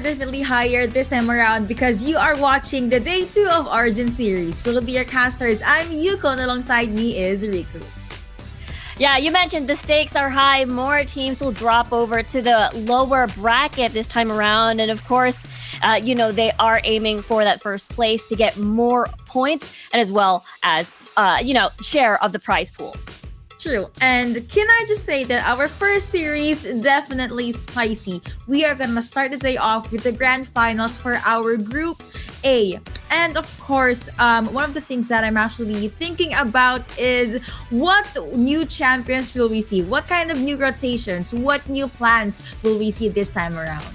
definitely higher this time around because you are watching the day 2 of Origin series. We'll be your casters. I'm Yuko and alongside me is Riku. Yeah, you mentioned the stakes are high. More teams will drop over to the lower bracket this time around. And of course, they are aiming for that first place to get more points and as well as, share of the prize pool. True. And can I just say that our first series definitely spicy. We are gonna start the day off with the grand finals for our group A. And of course, one of the things that I'm actually thinking about is what new champions will we see? What kind of new rotations? What new plans will we see this time around?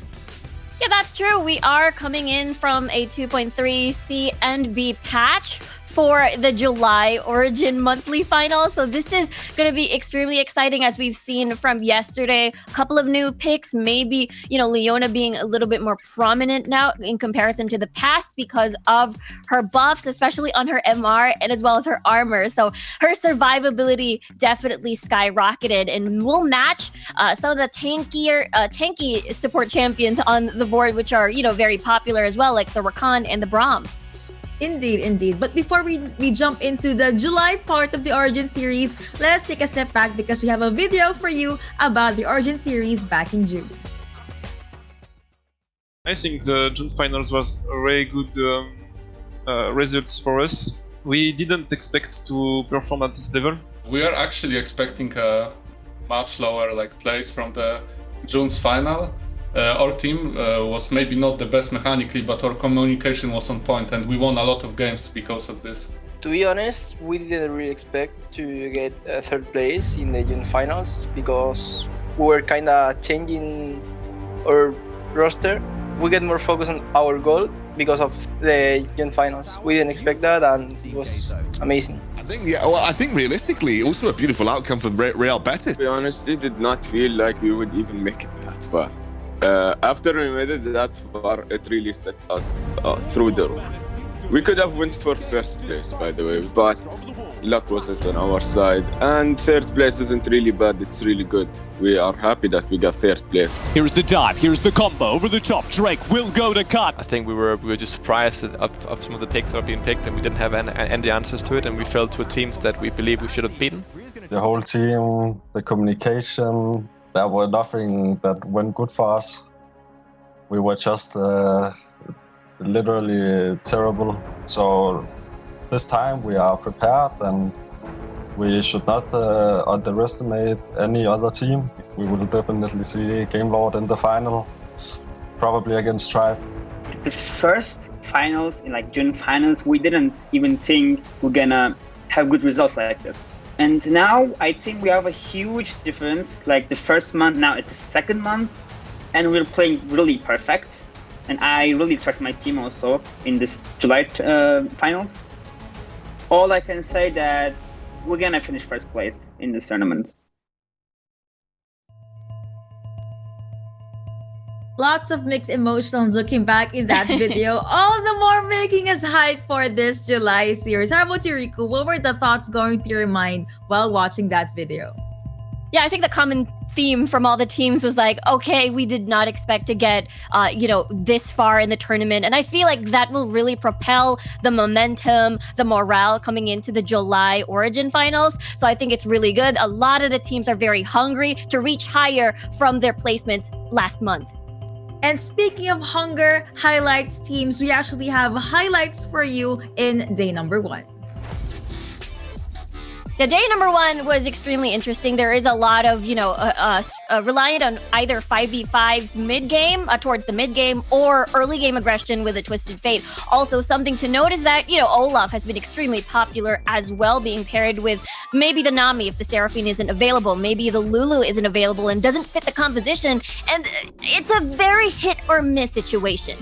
Yeah, that's true. We are coming in from a 2.3 C and B patch for the July Origin monthly final. So this is going to be extremely exciting as we've seen from yesterday. A couple of new picks, maybe, Leona being a little bit more prominent now in comparison to the past because of her buffs, especially on her MR and as well as her armor. So her survivability definitely skyrocketed and will match some of the tanky support champions on the board, which are, very popular as well, like the Rakan and the Braum. Indeed. But before we jump into the July part of the Origin series, let's take a step back because we have a video for you about the Origin series back in June. I think the June finals was a very good results for us. We didn't expect to perform at this level. We are actually expecting a much lower place from the June's final. Our team was maybe not the best mechanically, but our communication was on point and we won a lot of games because of this. To be honest, we didn't really expect to get third place in the June finals because we were kind of changing our roster. We get more focus on our goal because of the June finals. We didn't expect that and it was amazing. I think realistically, also a beautiful outcome for Real Betis. We honestly did not feel like we would even make it that far. After we made it that far, it really set us through the roof. We could have went for first place, by the way, but luck wasn't on our side. And third place isn't really bad, it's really good. We are happy that we got third place. Here's the dive, here's the combo, over the top. Drake will go to cut. I think we were just surprised of some of the picks that were being picked and we didn't have any answers to it and we fell to teams that we believe we should have beaten. The whole team, the communication, there were nothing that went good for us. We were just literally terrible. So this time we are prepared and we should not underestimate any other team. We will definitely see Game Lord in the final, probably against Stripe. The first finals, in June finals, we didn't even think we're gonna have good results like this. And now I think we have a huge difference. The first month, now it's the second month, and we're playing really perfect. And I really trust my team also in this July finals. All I can say that we're gonna finish first place in this tournament. Lots of mixed emotions looking back in that video. All the more making us hype for this July series. How about you, Riku? What were the thoughts going through your mind while watching that video? Yeah, I think the common theme from all the teams was okay, we did not expect to get, this far in the tournament. And I feel like that will really propel the momentum, the morale coming into the July Origin finals. So I think it's really good. A lot of the teams are very hungry to reach higher from their placements last month. And speaking of hunger, highlights teams, we actually have highlights for you in day number 1. Yeah, day number 1 was extremely interesting. There is a lot of, reliant on either 5v5s mid-game, towards the mid-game, or early game aggression with a Twisted Fate. Also, something to note is that, Olaf has been extremely popular as well, being paired with maybe the Nami if the Seraphine isn't available, maybe the Lulu isn't available and doesn't fit the composition, and it's a very hit or miss situation.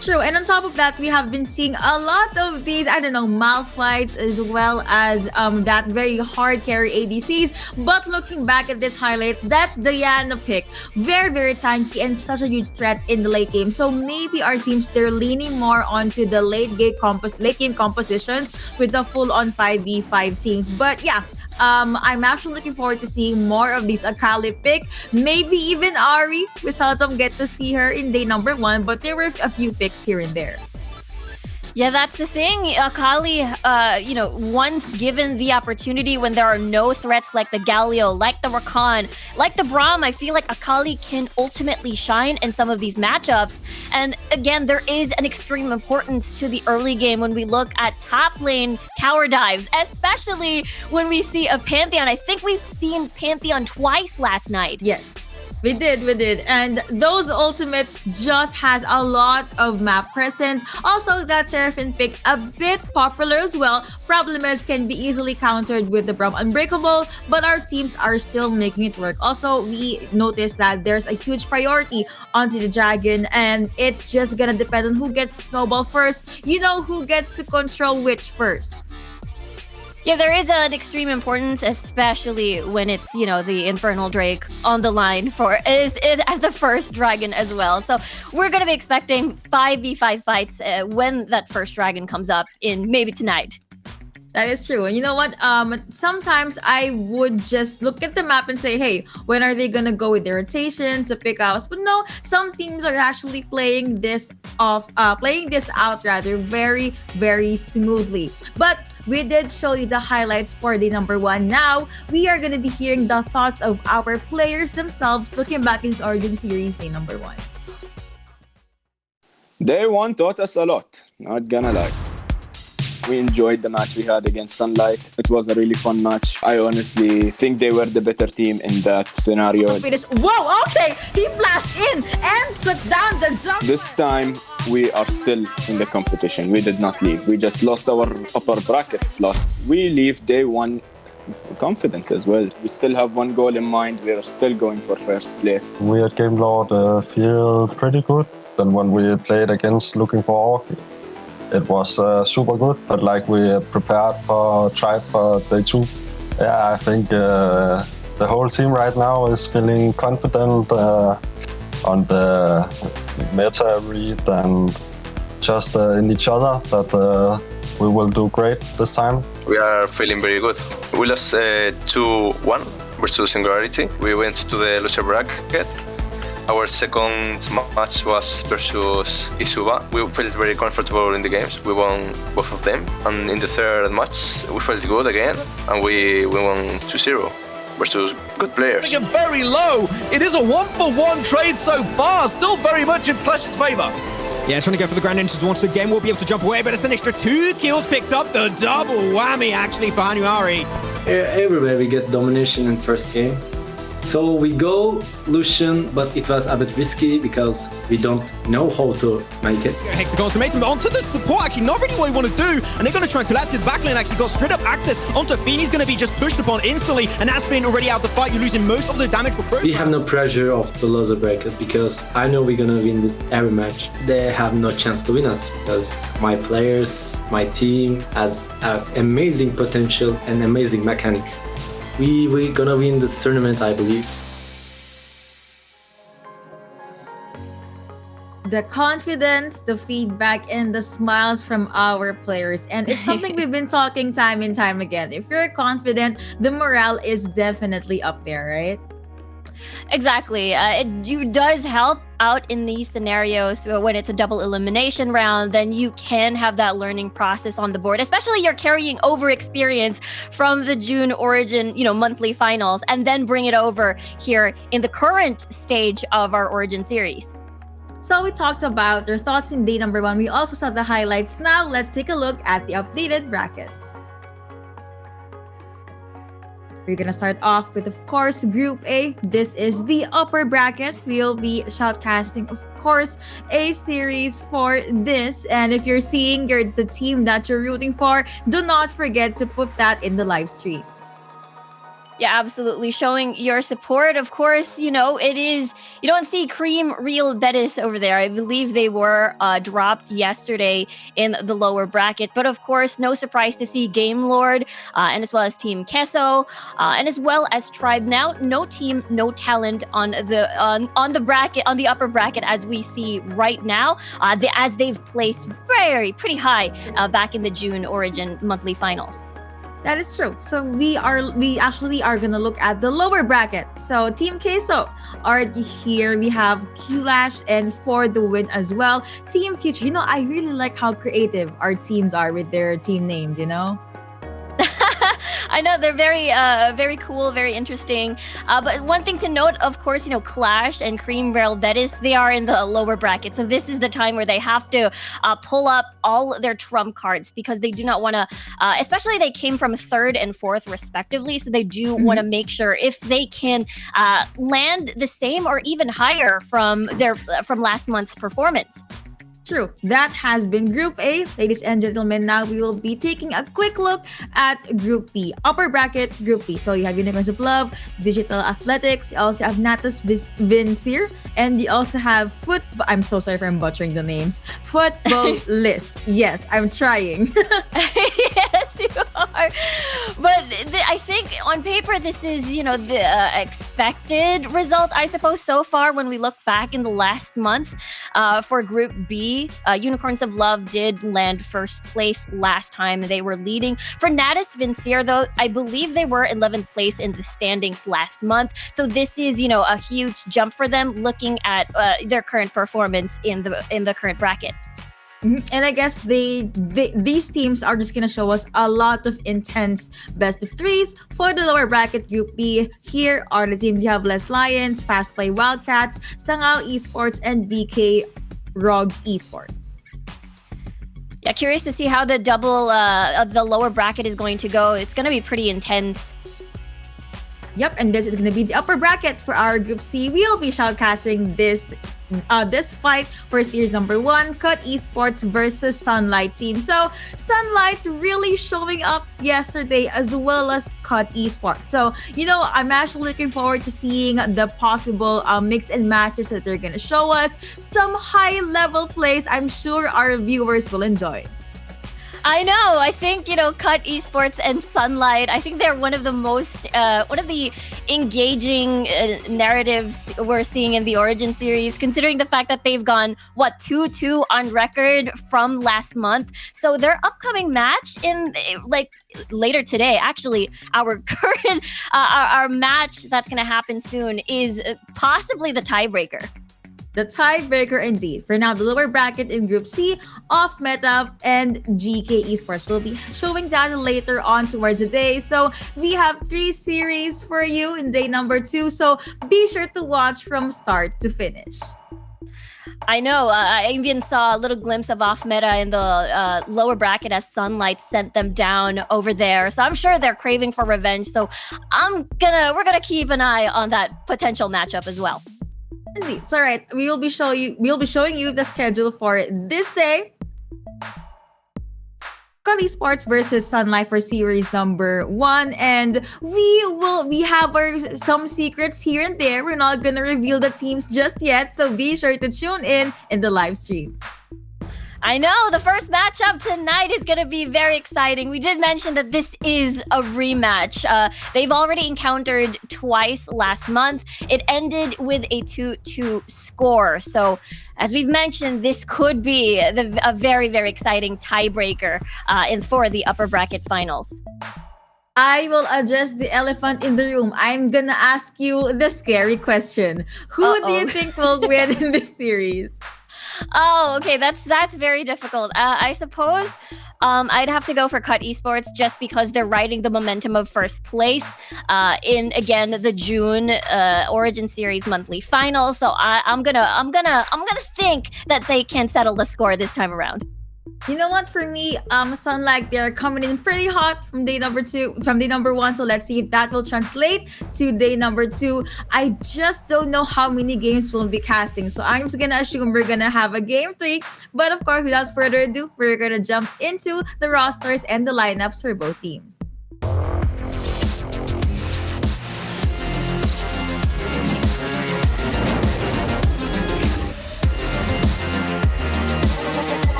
True, and on top of that, we have been seeing a lot of these, Malphites as well as that very hard carry ADCs. But looking back at this highlight, that Diana pick, very, very tanky and such a huge threat in the late game. So maybe our teams, they're leaning more onto the late game compositions with the full-on 5v5 teams. But yeah, I'm actually looking forward to seeing more of these Akali pick. Maybe even Ari. We seldom get to see her in day number 1, but there were a few picks here and there. Yeah, that's the thing. Akali, once given the opportunity when there are no threats like the Galio, like the Rakan, like the Braum, I feel like Akali can ultimately shine in some of these matchups. And again, there is an extreme importance to the early game when we look at top lane tower dives, especially when we see a Pantheon. I think we've seen Pantheon twice last night. Yes. We did. And those ultimates just has a lot of map presence. Also, that Seraphine pick a bit popular as well. Problem is, can be easily countered with the Braum Unbreakable, but our teams are still making it work. Also, we noticed that there's a huge priority onto the Dragon, and it's just gonna depend on who gets to snowball first. You know who gets to control which first. Yeah, there is an extreme importance, especially when it's, the Infernal Drake on the line as the first dragon as well. So we're going to be expecting 5v5 fights when that first dragon comes up in maybe tonight. That is true. And you know what? Sometimes I would just look at the map and say, hey, when are they going to go with their rotations, the pickouts? But no, some teams are actually playing this out very, very smoothly. But we did show you the highlights for day number 1. Now, we are going to be hearing the thoughts of our players themselves looking back in the Origin Series day number 1. Day 1 taught us a lot, not gonna lie. We enjoyed the match we had against Sunlight. It was a really fun match. I honestly think they were the better team in that scenario. Whoa, okay! He flashed in and took down the jump. This time, we are still in the competition. We did not leave. We just lost our upper bracket slot. We leave day 1 confident as well. We still have one goal in mind. We are still going for first place. We at Gamelord feel pretty good. Then when we played against Looking for Orc, it was super good, but we prepared for Tribe for day 2. Yeah, I think the whole team right now is feeling confident on the meta read and just in each other that we will do great this time. We are feeling very good. We lost 2-1 versus Singularity. We went to the loser bracket. Our second match was versus Isuba. We felt very comfortable in the games. We won both of them. And in the third match, we felt good again. And we won 2-0 versus good players. Very low. It is a 1-for-1 trade so far. Still very much in Flash's favour. Yeah, trying to go for the ground entrance once again. We'll be able to jump away, but it's an extra 2 kills picked up. The double whammy, actually, for Hanuari. Everywhere we get domination in first game. So we go Lucian, but it was a bit risky because we don't know how to make it. Hexagon's made him onto the support, actually not really what he want to do, and they're going to try and collapse his back lane, actually got straight up access onto Feeney's going to be just pushed upon instantly, and that's been already out the fight. You're losing most of the damage for Pro. We have no pressure of the loser bracket because I know we're going to win this every match. They have no chance to win us because my players, my team has amazing potential and amazing mechanics. We're gonna win this tournament, I believe. The confidence, the feedback, and the smiles from our players. And it's something we've been talking time and time again. If you're confident, the morale is definitely up there, right? Exactly. It does help out in these scenarios when it's a double elimination round. Then you can have that learning process on the board, especially you're carrying over experience from the June Origin, monthly finals, and then bring it over here in the current stage of our Origin series. So we talked about their thoughts in day number 1. We also saw the highlights. Now let's take a look at the updated brackets. We're gonna start off with, of course, Group A. This is the upper bracket. We'll be shoutcasting, of course, a series for this. And if you're seeing the team that you're rooting for, do not forget to put that in the live stream. Yeah, absolutely. Showing your support. Of course, it is, you don't see Cream Real Betis over there. I believe they were dropped yesterday in the lower bracket. But of course, no surprise to see Game Lord and as well as Team Kesso and as well as Tribe. Now, no team, no talent on the bracket, on the upper bracket as we see right now, as they've placed pretty high back in the June Origin monthly finals. That is true. So we actually are gonna look at the lower bracket. So Team Queso already here. We have Q-Lash and For the Win as well. Team Future. I really like how creative our teams are with their team names. I know they're very cool, very interesting. But one thing to note, of course, Clash and Cream Barrel Betis, they are in the lower bracket. So this is the time where they have to pull up all their trump cards because they do not want to, especially they came from 3rd and 4th respectively. So they do want to make sure if they can land the same or even higher from last month's performance. True. That has been Group A. Ladies and gentlemen, now we will be taking a quick look at Group B. Upper bracket, Group B. So you have Unicorns of Love, Digital Athletics, you also have Natus Vincere, and you also have I'm so sorry if I'm butchering the names. Football List. Yes, I'm trying. Yes, you are. But I think on paper, this is, the expected result, I suppose, so far when we look back in the last month for Group B. Unicorns of Love did land first place last time. They were leading. For Natus Vincere, though, I believe they were 11th place in the standings last month. So this is, a huge jump for them looking at their current performance in the current bracket. And I guess these teams are just going to show us a lot of intense best of threes. For the lower bracket Group B, here are the teams. You have Les Lions, Fast Play Wildcats, Sangal Esports, and BK ROG Esports. Yeah, curious to see how the double of the lower bracket is going to go. It's going to be pretty intense. Yep, and this is going to be the upper bracket for our Group C. We'll be shoutcasting this fight for series number 1, Cut Esports versus Sunlight team. So Sunlight really showing up yesterday as well as Cut Esports. So, I'm actually looking forward to seeing the possible mix and matches that they're going to show us. Some high-level plays I'm sure our viewers will enjoy. I know. I think, Cut Esports and Sunlight, I think they're one of the most, one of the engaging narratives we're seeing in the Origin series, considering the fact that they've gone, 2-2 on record from last month. So their upcoming match in, later today, actually, our current, our match that's going to happen soon is possibly the tiebreaker. The tiebreaker indeed. For now, the lower bracket in Group C, Off Meta and GK Esports will be showing that later on towards the day. So we have 3 series for you in day number 2. So be sure to watch from start to finish. I know. I even saw a little glimpse of Off Meta in the lower bracket as Sunlight sent them down over there. So I'm sure they're craving for revenge. So we're gonna keep an eye on that potential matchup as well. Indeed. So, all right, we'll be showing you the schedule for this day. Cut Esports versus Sunlight for series number 1, and we have some secrets here and there. We're not gonna reveal the teams just yet, so be sure to tune in the live stream. I know, the first matchup tonight is going to be very exciting. We did mention that this is a rematch. They've already encountered twice last month. It ended with a 2-2 score. So, as we've mentioned, this could be a very, very exciting tiebreaker for the upper bracket finals. I will address the elephant in the room. I'm gonna ask you the scary question. Who do you think will win in this series? Oh, okay. That's very difficult. I suppose I'd have to go for Cut Esports just because they're riding the momentum of first place in again the June Origin Series monthly final. So I'm gonna think that they can settle the score this time around. You know what? For me, Sunlight, they're coming in pretty hot from day number 1. So let's see if that will translate to day number 2. I just don't know how many games we'll be casting. So I'm just gonna assume we're gonna have a game 3. But of course, without further ado, we're gonna jump into the rosters and the lineups for both teams.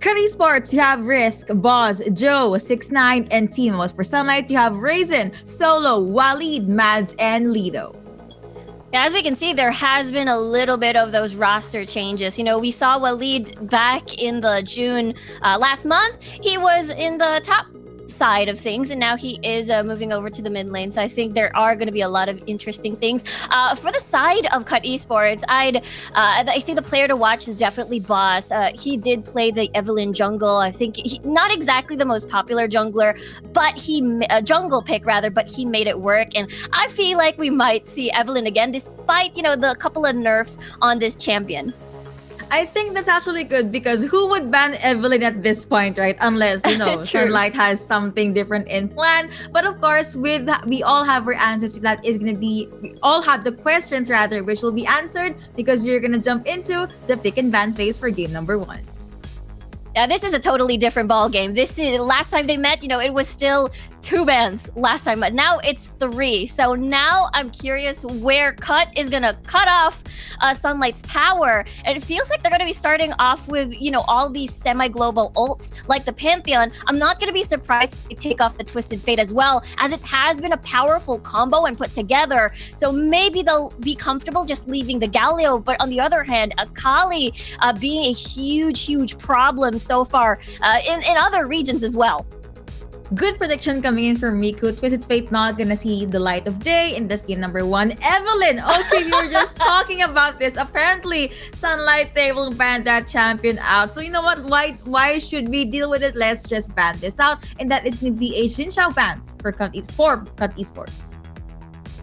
Cut Esports, you have Risk, Boz, Joe, 6ix9ine, and Timos. For Sunlight, you have Raisin, Solo, Walid, Mads, and Lido. As we can see, there has been a little bit of those roster changes. You know, we saw Waleed back in the June last month. He was in the top side of things, and now he is moving over to the mid lane. So I think there are going to be a lot of interesting things. For the side of Cut Esports, I think the player to watch is definitely Boss. He did play the Evelynn jungle. I think not exactly the most popular jungler, but jungle pick rather, but he made it work. And I feel like we might see Evelynn again, despite, you know, the couple of nerfs on this champion. I think that's actually good because who would ban Evelynn at this point, right? Unless, you know, Sunlight has something different in plan. But of course, we all have our answers. That is going to be, we all have the questions rather, which will be answered because we're going to jump into the pick and ban phase for game number 1. Yeah, this is a totally different ball game. This is last time they met, you know, it was still 2 bans last time, but now it's 3. So now I'm curious where Cut is gonna cut off Sunlight's power. And it feels like they're gonna be starting off with, you know, all these semi-global ults like the Pantheon. I'm not gonna be surprised if they take off the Twisted Fate as well, as it has been a powerful combo and put together. So maybe they'll be comfortable just leaving the Galio. But on the other hand, Akali being a huge problem so far in other regions as well. Good prediction coming in from Miku. Twisted Fate not gonna see the light of day in this game number 1. Evelynn! Okay, we were just talking about this. Apparently, Sunlight, they will ban that champion out. So you know what? Why should we deal with it? Let's just ban this out. And that is gonna be a Xin Zhao ban for Cut Esports.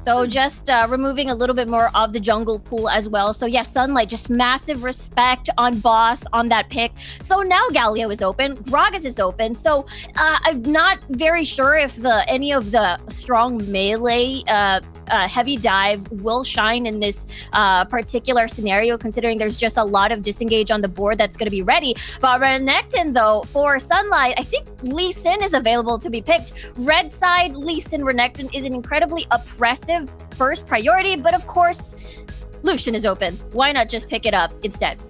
So just removing a little bit more of the jungle pool as well. So yes, Sunlight, just massive respect on Boss on that pick. So now Galio is open, Gragas is open. So I'm not very sure if any of the strong melee heavy dive will shine in this particular scenario, considering there's just a lot of disengage on the board that's going to be ready. But Renekton, though, for Sunlight, I think Lee Sin is available to be picked. Red side, Lee Sin Renekton is an incredibly oppressive first priority, but of course, Lucian is open. Why not just pick it up instead?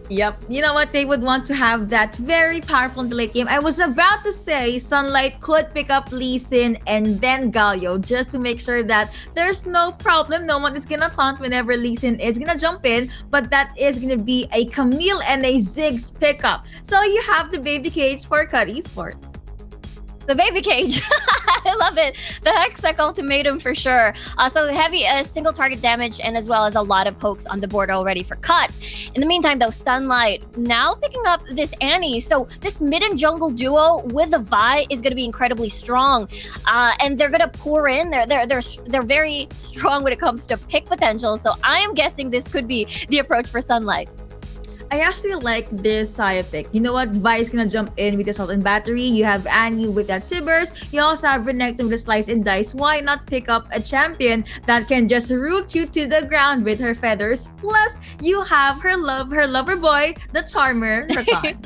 Yep. You know what? They would want to have that very powerful in the late game. I was about to say Sunlight could pick up Lee Sin and then Galio just to make sure that there's no problem. No one is gonna taunt whenever Lee Sin is gonna jump in, but that is gonna be a Camille and a Ziggs pickup. So you have the baby cage for Cut Esports. The baby cage. I love it. The Hextech ultimatum for sure. So heavy single target damage and as well as a lot of pokes on the board already for Cut. In the meantime, though, Sunlight now picking up this Annie. So this mid and jungle duo with the Vi is going to be incredibly strong. And they're going to pour in. They're very strong when it comes to pick potential. So I am guessing this could be the approach for Sunlight. I actually like this Saya pick. You know what? Vi is gonna jump in with the Assault and Battery. You have Annie with that Tibbers. You also have Renekton with the Slice and Dice. Why not pick up a champion that can just root you to the ground with her feathers? Plus, you have her lover boy, the Charmer, Rakan.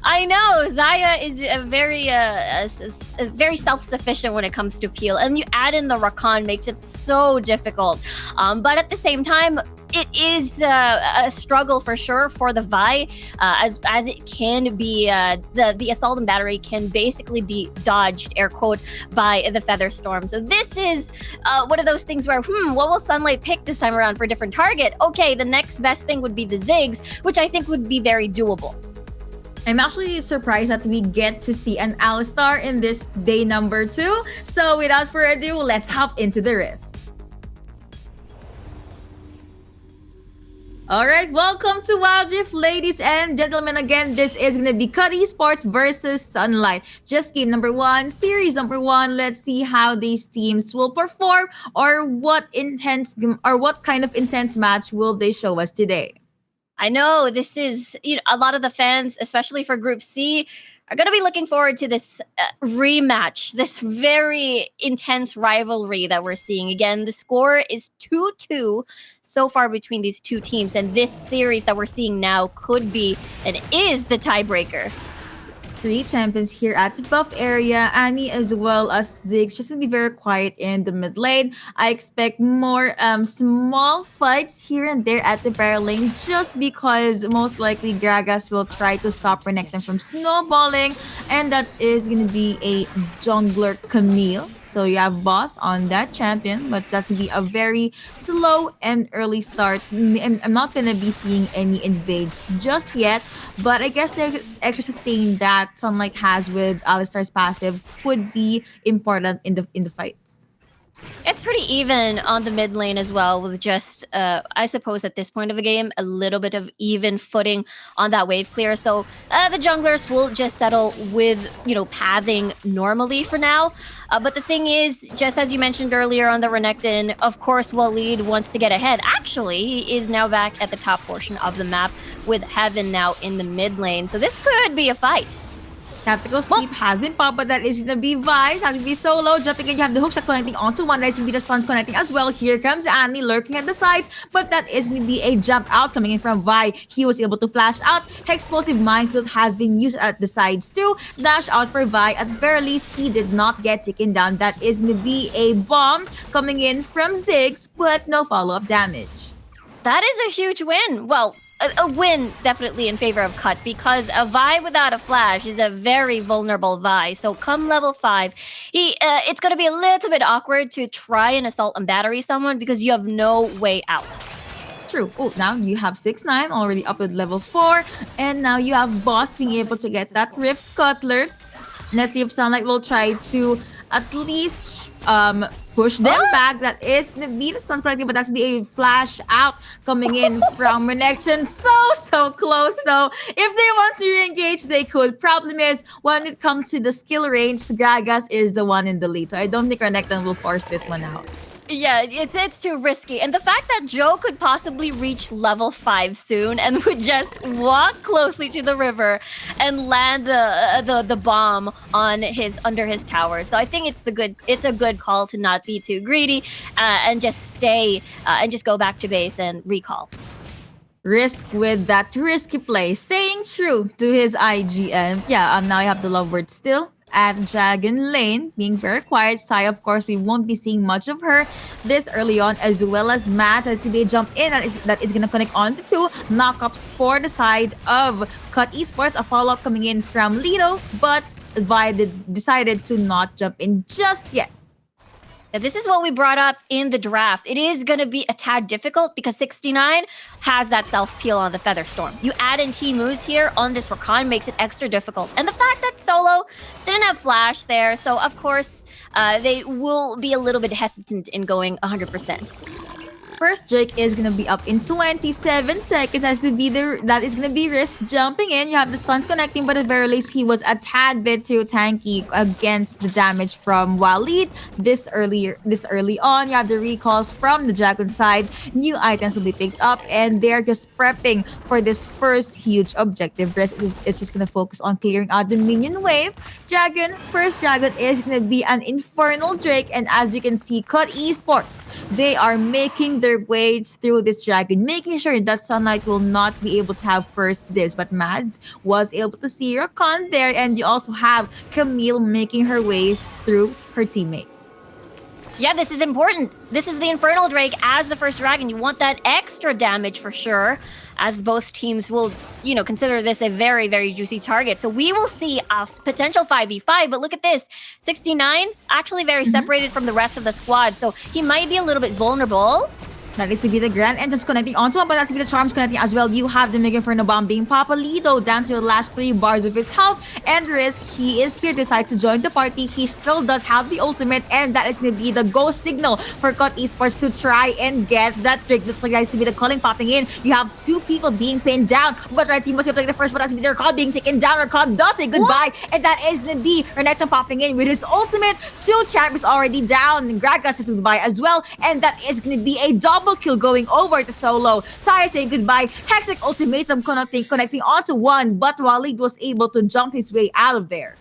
I know Xayah is a very self-sufficient when it comes to peel, and you add in the Rakan makes it so difficult. But at the same time, it is a struggle for sure for the Vi, as it can be. The Assault and Battery can basically be dodged, air quote, by the Feather Storm. So this is one of those things where, what will Sunlight pick this time around for a different target? Okay, the next best thing would be the Ziggs, which I think would be very doable. I'm actually surprised that we get to see an Alistar in this day number 2. So without further ado, let's hop into the rift. Alright, welcome to Wild Rift, ladies and gentlemen. Again, this is going to be Cut Esports versus Sunlight. Just game number 1, series number 1. Let's see how these teams will perform or what kind of intense match will they show us today. I know this is, a lot of the fans, especially for Group C, are going to be looking forward to this rematch, this very intense rivalry that we're seeing. Again, the score is 2-2 so far between these two teams, and this series that we're seeing now could be and is the tiebreaker. 3 champions here at the buff area, Annie as well as Ziggs, just to be very quiet in the mid lane. I expect more small fights here and there at the barrel lane, just because most likely Gragas will try to stop Renekton from snowballing, and that is going to be a jungler Camille. So you have Boss on that champion, but that's gonna be a very slow and early start. I'm not gonna be seeing any invades just yet, but I guess the extra sustain that Sunlight has with Alistar's passive would be important in the fights. It's pretty even on the mid lane as well, with just, I suppose at this point of the game, a little bit of even footing on that wave clear. So the junglers will just settle with, pathing normally for now. But the thing is, just as you mentioned earlier on the Renekton, of course, Waleed wants to get ahead. Actually, he is now back at the top portion of the map with Heaven now in the mid lane. So this could be a fight. Tactical sweep has been popped, but that is gonna be Vi. Has to be solo. Jumping in, you have the hookshot connecting onto one. That is gonna be the stuns connecting as well. Here comes Annie lurking at the side, but that is gonna be a jump out coming in from Vi. He was able to flash out. Explosive minefield has been used at the sides too. Dash out for Vi. At the very least, he did not get taken down. That is gonna be a bomb coming in from Ziggs, but no follow-up damage. That is a huge win. Well, a win definitely in favor of Cut, because a Vi without a flash is a very vulnerable Vi. So come level 5, it's going to be a little bit awkward to try and assault and battery someone because you have no way out. True. Oh, now you have 6-9 already up at level 4, and now you have Boss being able to get that Rift Scuttler. Let's see if Sunlight will try to at least push them back. That is gonna be the stuns connecting, but that's gonna be a flash out coming in from Renekton. So close though. If they want to re-engage, they could. Problem is, when it comes to the skill range, Gragas is the one in the lead. So I don't think Renekton will force this one out. Yeah, it's too risky. And the fact that Joe could possibly reach level 5 soon and would just walk closely to the river and land the bomb on under his tower. So I think it's a good call to not be too greedy and just stay and just go back to base and recall. Risk with that risky play, staying true to his IGN. Yeah, now I have the lovebird still at Dragon Lane, being very quiet. Sai, of course, we won't be seeing much of her this early on, as well as Matt as they jump in. That is going to connect on the 2 knockups for the side of Cut Esports. A follow-up coming in from Lido, but Vi decided to not jump in just yet. Now, this is what we brought up in the draft. It is going to be a tad difficult because 69 has that self-peel on the Featherstorm. You add in T-Moose here on this Rakan makes it extra difficult. And the fact that Solo didn't have Flash there, so of course, they will be a little bit hesitant in going 100%. First Drake is gonna be up in 27 seconds. That is gonna be Risk jumping in. You have the stuns connecting, but at the very least, he was a tad bit too tanky against the damage from Waleed this early on. You have the recalls from the Dragon side. New items will be picked up, and they're just prepping for this first huge objective. Risk is just gonna focus on clearing out the minion wave. First Dragon is gonna be an Infernal Drake, and as you can see, Cut Esports, they are making their way through this Dragon, making sure that Sunlight will not be able to have first dibs. But Mads was able to see Rakan there, and you also have Camille making her way through her teammates. Yeah, this is important. This is the Infernal Drake as the first Dragon. You want that extra damage for sure, as both teams will, consider this a very, very juicy target. So we will see a potential 5v5, but look at this. 69, actually very separated from the rest of the squad, so he might be a little bit vulnerable. That is to be the Grand Entrance connecting onto him, but that's to be the Charms connecting as well. You have the Mega Inferno Bomb being Papa Lido down to the last 3 bars of his health. And Risk, he is here, decides to join the party. He still does have the ultimate, and that is going to be the go signal for Cut Esports to try and get that trick. That's like to be the calling popping in. You have 2 people being pinned down, but Red Team was able to take the first, but that's going to be their call being taken down. Rakan does say goodbye, and that is going to be Renekton popping in with his ultimate. 2 champions already down, and Gragas says goodbye as well, and that is going to be a double kill going over to Solo. Sai saying goodbye. Hextech ultimatum connecting onto 1, but Waleed was able to jump his way out of there.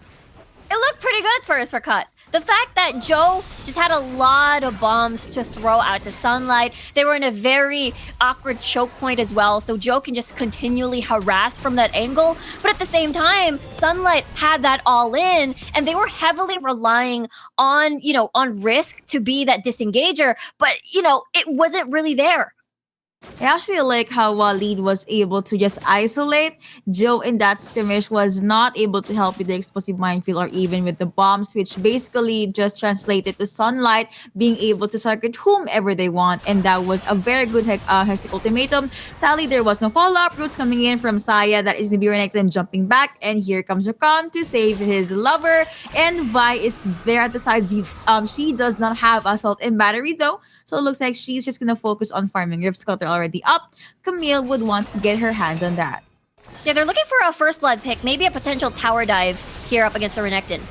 It looked pretty good for us for Cut. The fact that Joe just had a lot of bombs to throw out to Sunlight. They were in a very awkward choke point as well, so Joe can just continually harass from that angle. But at the same time, Sunlight had that all in, and they were heavily relying on, on Risk to be that disengager, but, it wasn't really there. I actually like how Waleed was able to just isolate. Joe in that skirmish was not able to help with the explosive minefield or even with the bombs, which basically just translated to Sunlight being able to target whomever they want. And that was a very good Hextech ultimatum. Sadly, there was no follow-up. Roots coming in from Saya. That is the Renekton and jumping back. And here comes Rakan to save his lover. And Vi is there at the side. She does not have Assault and Battery though. So it looks like she's just gonna focus on farming. Rift Scutter already up. Camille would want to get her hands on that. Yeah, they're looking for a first blood pick, maybe a potential tower dive here up against the Renekton.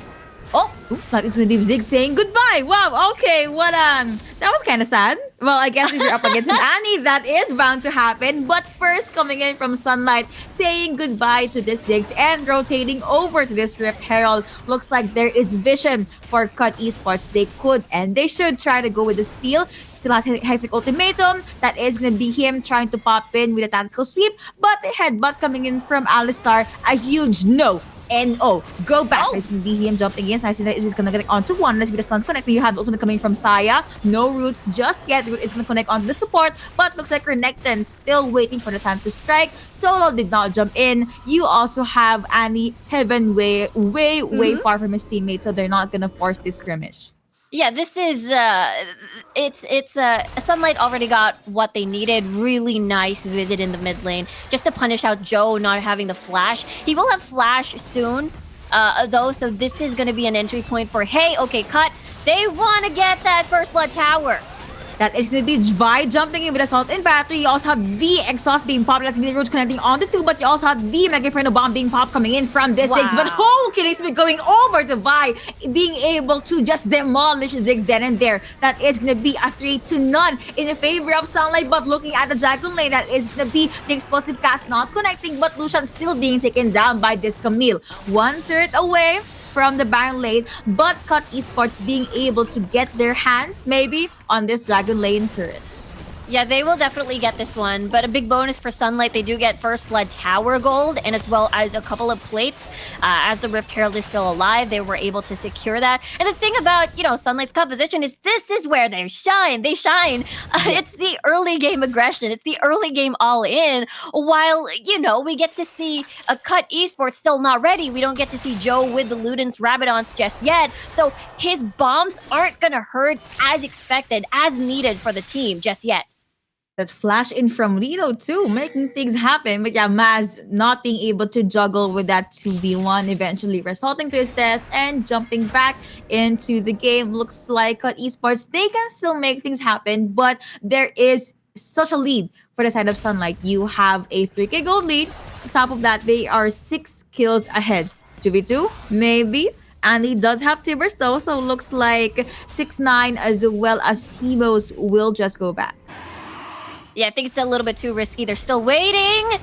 Oh, that is Nadiv Zig saying goodbye. Wow, okay, that was kind of sad. Well, I guess if you're up against an Annie, that is bound to happen. But first, coming in from Sunlight, saying goodbye to this Ziggs and rotating over to this Rift Herald. Looks like there is vision for Cut Esports. They could and they should try to go with the steal. Still has Hextech ultimatum. That is going to be him trying to pop in with a tactical sweep. But a headbutt coming in from Alistar. A huge no. NO. Go back. It's going to be him jumping in. So I see that is going to connect onto one. Let's be the stuns connecting. You have the ultimate coming from Saya. No roots just yet. Root is going to connect onto the support. But looks like Renekton still waiting for the time to strike. Solo did not jump in. You also have Annie Heaven way far from his teammates. So they're not going to force this skirmish. Yeah, this is Sunlight already got what they needed. Really nice visit in the mid lane, just to punish out Joe not having the flash. He will have flash soon, though, so this is going to be an entry point for, hey, okay, Cut. They want to get that first blood tower. That is going to be Vi jumping in with Assault and Battery. You also have the Exhaust being popped. That's going to be the Roots connecting on the two. But you also have the Mega Inferno Bomb being popped coming in from this Ziggs. But Killis going over to Vi, being able to just demolish Ziggs then and there. That is going to be a 3-0 in favor of Sunlight. But looking at the Dragon Lane, that is going to be the explosive cast not connecting. But Lucian still being taken down by this Camille. One turret away from the Baron lane, but Cut Esports being able to get their hands maybe on this Dragon Lane turret. Yeah, they will definitely get this one, but a big bonus for Sunlight, they do get First Blood Tower Gold, and as well as a couple of plates. As the Rift Herald is still alive, they were able to secure that. And the thing about, Sunlight's composition is this is where they shine. They shine. It's the early game aggression. It's the early game all-in, while, we get to see a Cut Esports still not ready. We don't get to see Joe with the Ludens Rabadons just yet, so his bombs aren't gonna hurt as expected, as needed for the team just yet. That flash in from Lido too, making things happen. But yeah, Maz not being able to juggle with that 2v1, eventually resulting to his death and jumping back into the game. Looks like Cut Esports, they can still make things happen, but there is such a lead for the side of Sunlight. You have a 3k gold lead. On top of that, they are 6 kills ahead. 2v2, maybe. And he does have Tibbers though, so looks like 6-9 as well as Timo's will just go back. Yeah, I think it's a little bit too risky. They're still waiting.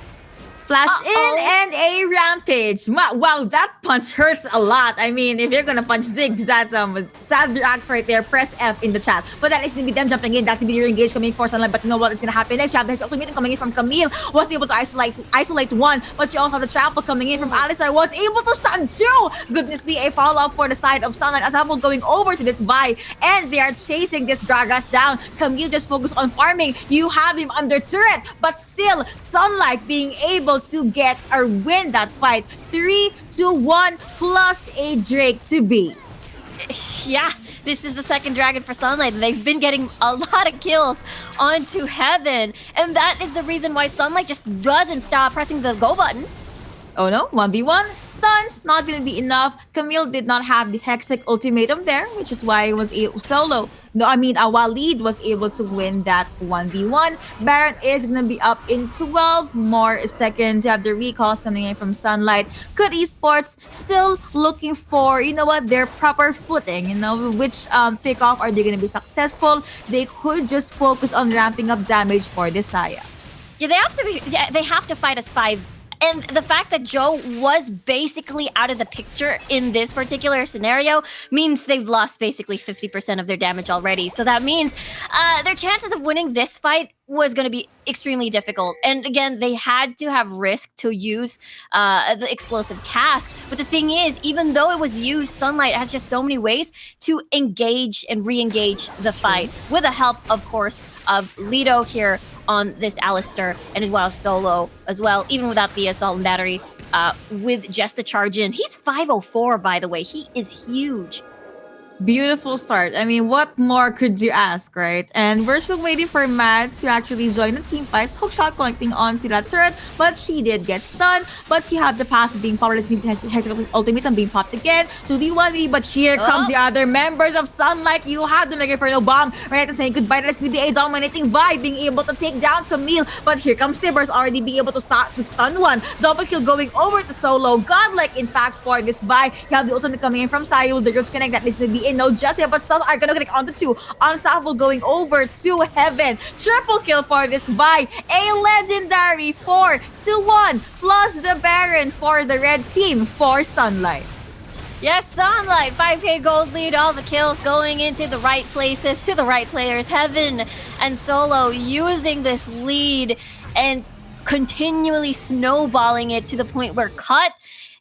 Flash in and a rampage. Wow, that punch hurts a lot. I mean, if you're gonna punch Ziggs, that's sad reacts right there. Press F in the chat. But that is gonna be them jumping in. That's gonna be your engage coming for Sunlight. But you know what? It's gonna happen. Next, you have this ultimate coming in from Camille. Was able to isolate one. But you also have the trample coming in from Alistar. Was able to stun two. Goodness me, a follow-up for the side of Sunlight. Assemble going over to this Vi. And they are chasing this Gragas down. Camille just focused on farming. You have him under turret. But still, Sunlight being able to get or win that fight. 3-1 plus a Drake to beat. Yeah, this is the second dragon for Sunlight. They've been getting a lot of kills onto Heaven, and that is the reason why Sunlight just doesn't stop pressing the go button. Oh no, 1v1 stuns, not gonna be enough. Camille did not have the Hextech ultimatum there, which is why it was solo. No, I mean, Waleed was able to win that 1v1. Baron is gonna be up in 12 more seconds. You have the recalls coming in from Sunlight. Cut Esports still looking for, their proper footing, which pick-off are they gonna be successful? They could just focus on ramping up damage for this Saya. Yeah, they have to fight as 5. And the fact that Joe was basically out of the picture in this particular scenario means they've lost basically 50% of their damage already. So that means their chances of winning this fight was going to be extremely difficult. And again, they had to have risk to use the explosive cast. But the thing is, even though it was used, Sunlight has just so many ways to engage and re-engage the fight with the help, of course, of Lido here on this Alistar, and as well as Solo as well, even without the assault and battery, with just the charge in. He's 504, by the way. He is huge. Beautiful start. I mean, what more could you ask, right? And we're still waiting for Mads to actually join the team fights. Hookshot connecting onto that turret, but she did get stunned. But you have the passive being powerless, ultimate being popped again. 2v1v, but here comes the other members of Sunlight. You have the Mega Inferno Bomb right and saying goodbye to SNBA, dominating Vi, being able to take down Camille. But here comes Tibbers, already be able to stun one. Double kill going over to Solo. Godlike, in fact, for this Vi. You have the ultimate coming in from Sayu. The Roots connect that is SNBA. No just yet, but stuns are gonna connect onto 2. Unstoppable going over to Heaven. Triple kill for this Vi. A legendary 4-1 plus the Baron for the red team for Sunlight. Yes, Sunlight, 5k gold lead, all the kills going into the right places, to the right players. Heaven and Solo using this lead and continually snowballing it to the point where Cut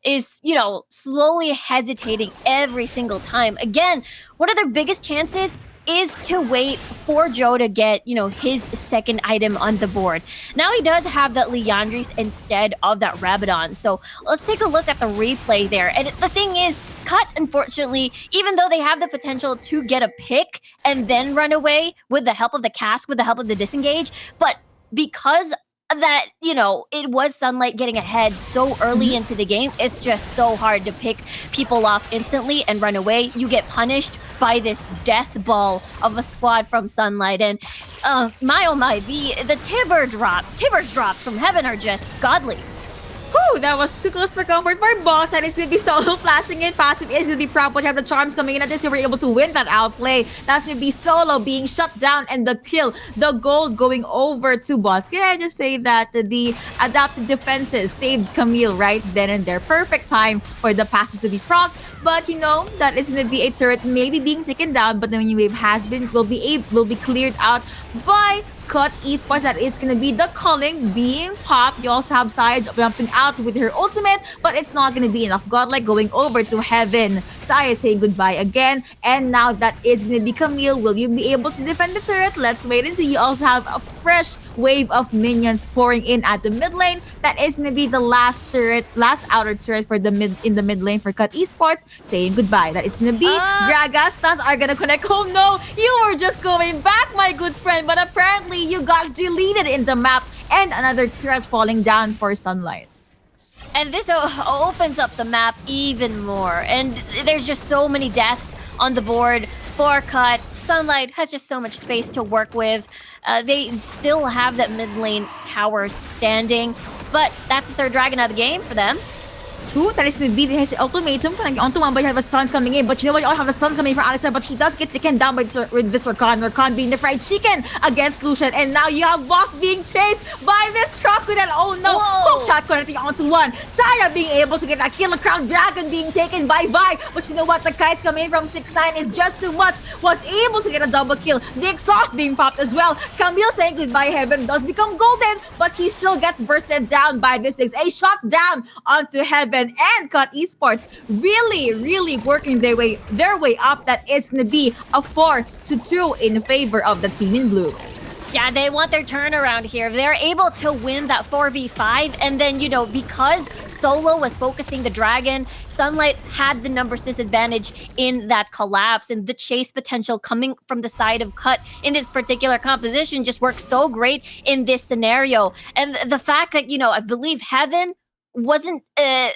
is, you know, slowly hesitating every single time. Again, one of their biggest chances is to wait for Joe to get, you know, his second item on the board. Now he does have that Liandry's instead of that Rabadon. So let's take a look at the replay there. And the thing is, Cut, unfortunately, even though they have the potential to get a pick and then run away with the help of the cast, with the help of the disengage, but because that, you know, it was Sunlight getting ahead so early into the game, it's just so hard to pick people off instantly and run away. You get punished by this death ball of a squad from Sunlight. And my oh my, the Tibbers drops from Heaven are just godly. Whew, that was too close for comfort for Boss. That is going to be Solo flashing in. Passive is going to be Prop, but you have the charms coming in. At this, they were able to win that outplay. That's going to be Solo being shut down and the kill. The gold going over to Boss. Can I just say that the adapted defenses saved Camille right then and there. Perfect time for the passive to be proc. But you know, that is going to be a turret maybe being taken down, but the mini wave will be cleared out by Cut Esports. That is going to be the calling being popped. You also have Saya jumping out with her ultimate, but it's not going to be enough. Godlike going over to Heaven. Saya saying goodbye again, and now that is going to be Camille. Will you be able to defend the turret? Let's wait and see. You also have a fresh wave of minions pouring in at the mid lane. That is going to be the last outer turret for the mid lane for Cut Esports, saying goodbye. That is going to be Gragas. Stuns are going to connect. Oh no, you were just going back, my good friend, but apparently you got deleted in the map, and another turret falling down for Sunlight. And this opens up the map even more. And there's just so many deaths on the board for Cut. Sunlight has just so much space to work with. They still have that mid lane tower standing, but that's the third dragon of the game for them. That is going to be his ultimatum. Onto one, but you have the stuns coming in. But you know what? You all have the stuns coming in for Alistar, but he does get taken down with this Rakan. Rakan being the fried chicken against Lucian. And now you have Boss being chased by this crocodile. Oh no! Hookshot connecting onto one. Saya being able to get that kill. A crown dragon being taken by Vi. But you know what? The kites coming in from 6ix9ine is just too much. Was able to get a double kill. The exhaust being popped as well. Camille saying goodbye. Heaven does become golden, but he still gets bursted down by this thing. A shot down onto Heaven. And Cut Esports really working their way up. That is going to be a 4-2 in favor of the team in blue. Yeah, they want their turnaround here. They're able to win that 4v5, and then, you know, because Solo was focusing the dragon, Sunlight had the numbers disadvantage in that collapse, and the chase potential coming from the side of Cut in this particular composition just works so great in this scenario. And the fact that, you know, I believe Heaven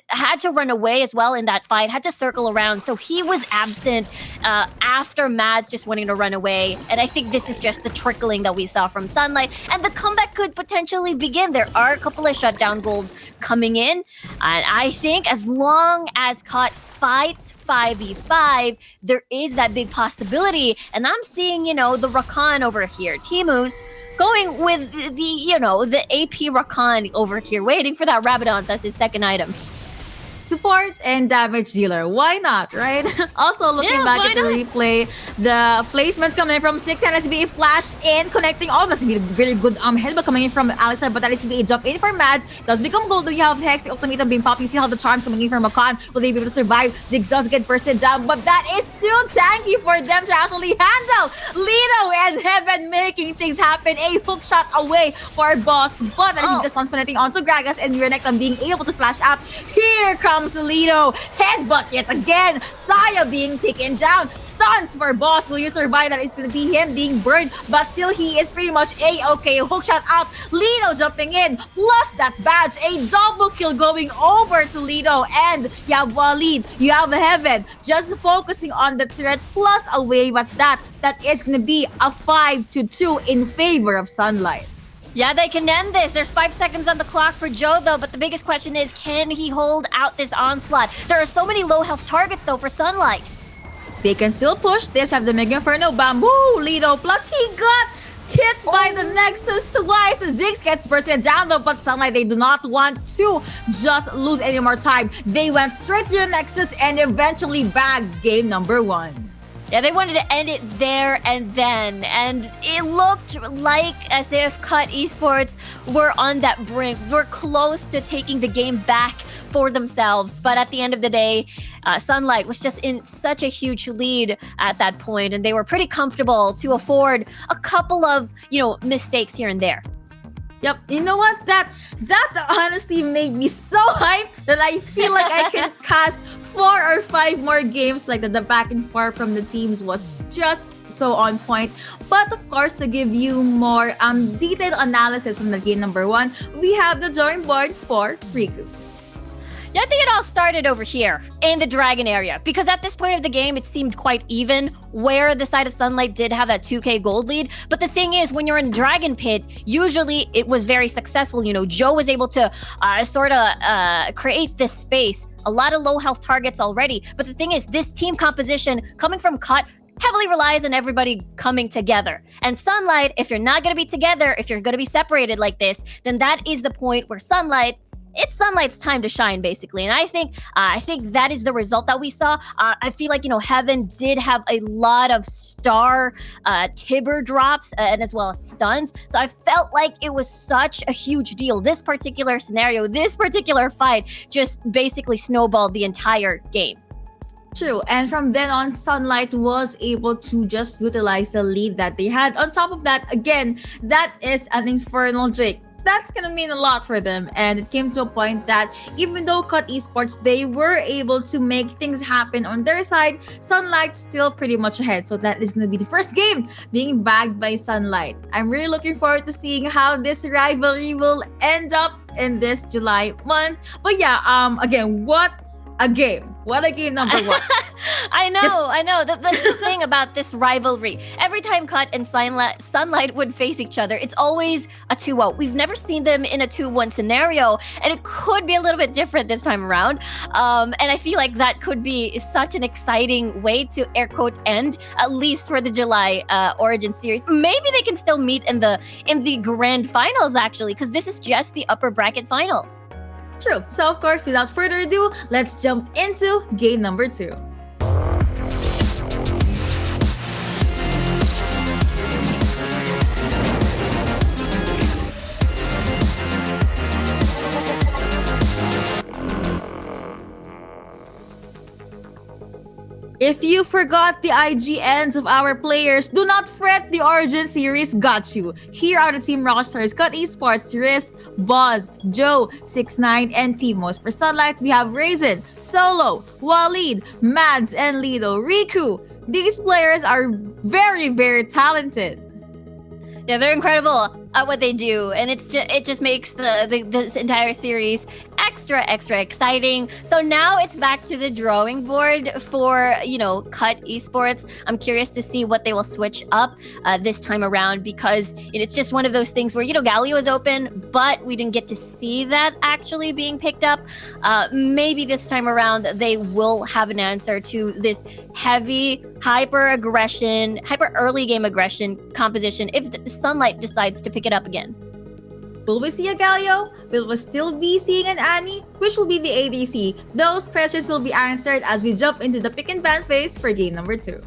had to run away as well in that fight, had to circle around, so he was absent after Mads just wanting to run away. And I think this is just the trickling that we saw from Sunlight, and the comeback could potentially begin. There are a couple of shutdown gold coming in, and I think as long as Cut fights 5v5, there is that big possibility. And I'm seeing, you know, the Rakan over here, Timu's going with the, you know, the AP Rakan over here, waiting for that Rabadon as his second item. support and damage dealer. Why not, right? Also, looking back at the replay, the placements coming in from Six and SBA flash in, connecting all this really good headbutt coming in from Alistar, but that SBA jump in for Mads. Does become golden. You have Hex, the ultimatum being popped. You see how the charms coming in from Makan. Will they be able to survive? Ziggs does get bursted down, but that is too tanky for them to actually handle. Lido and Heaven making things happen. A hook shot away for Boss, but that is the stuns connecting onto Gragas and Renekton being able to flash up. Here comes Lido. Headbutt yet again. Saya being taken down. Stuns for Boss. Will you survive? That is going to be him being burned, but still he is pretty much A-okay. Hook shot up. Lido jumping in. Plus that badge. A double kill going over to Lido. And you have Walid. You have Heaven. Just focusing on the turret plus a wave at that. That is going to be a 5-2 in favor of Sunlight. Yeah, they can end this. There's 5 seconds on the clock for Joe, though, but the biggest question is, can he hold out this onslaught? There are so many low health targets, though, for Sunlight. They can still push. They just have the Mega Inferno Bamboo, Lido, plus he got hit by the Nexus twice. Ziggs gets bursted down, though, but Sunlight, they do not want to just lose any more time. They went straight to the Nexus and eventually bagged game number 1. Yeah, they wanted to end it there and then, and it looked like as if Cut Esports were on that brink. We're close to taking the game back for themselves, but at the end of the day, Sunlight was just in such a huge lead at that point, and they were pretty comfortable to afford a couple of, mistakes here and there. Yep, you know what? That honestly made me so hyped that I feel like I can cast 4 or 5 more games. Like the back and forth from the teams was just so on point. But of course, to give you more detailed analysis from the game number 1, we have the drawing board for Riku. Yeah, I think it all started over here in the Dragon area, because at this point of the game, it seemed quite even, where the side of Sunlight did have that 2k gold lead. But the thing is, when you're in Dragon Pit, usually it was very successful. Joe was able to create this space. A lot of low health targets already. But the thing is, this team composition coming from Cut heavily relies on everybody coming together. And Sunlight, if you're not going to be together, if you're going to be separated like this, then that is the point where it's Sunlight's time to shine, basically. And I think that is the result that we saw. I feel like, Heaven did have a lot of star Tibber drops and as well as stuns. So I felt like it was such a huge deal. This particular scenario, this particular fight just basically snowballed the entire game. True, and from then on, Sunlight was able to just utilize the lead that they had. On top of that, again, that is an Infernal Drake. That's gonna mean a lot for them, and it came to a point that even though Cut Esports, they were able to make things happen on their side, Sunlight still pretty much ahead. So that is gonna be the first game being bagged by Sunlight. I'm really looking forward to seeing how this rivalry will end up in this July month. But yeah, again, what a game. What a game number 1. I know. That's the thing about this rivalry. Every time Cut and Sunlight would face each other, it's always a 2-0. We've never seen them in a 2-1 scenario, and it could be a little bit different this time around. And I feel like that could be such an exciting way to air quote end, at least for the July Origin series. Maybe they can still meet in the grand finals, actually, because this is just the upper bracket finals. True. So of course, without further ado, let's jump into game number 2. If you forgot the IGNs of our players, do not fret, the Origin series got you. Here are the team rosters: Cut Esports, Risk, Boz, Joe, 6ix9ine, and Timos. For Sunlight, we have Raisin, Solo, Walid, Mads, and Lido. Riku. These players are very, very talented. Yeah, they're incredible at what they do, and it just makes this entire series extra exciting. So now it's back to the drawing board for Cut Esports. I'm curious to see what they will switch up this time around, because it's just one of those things where Galio is open, but we didn't get to see that actually being picked up. Maybe this time around they will have an answer to this heavy hyper early game aggression composition if Sunlight decides to pick it up again. Will we see a Galio? Will we still be seeing an Annie? Which will be the ADC? Those questions will be answered as we jump into the pick and ban phase for game number 2.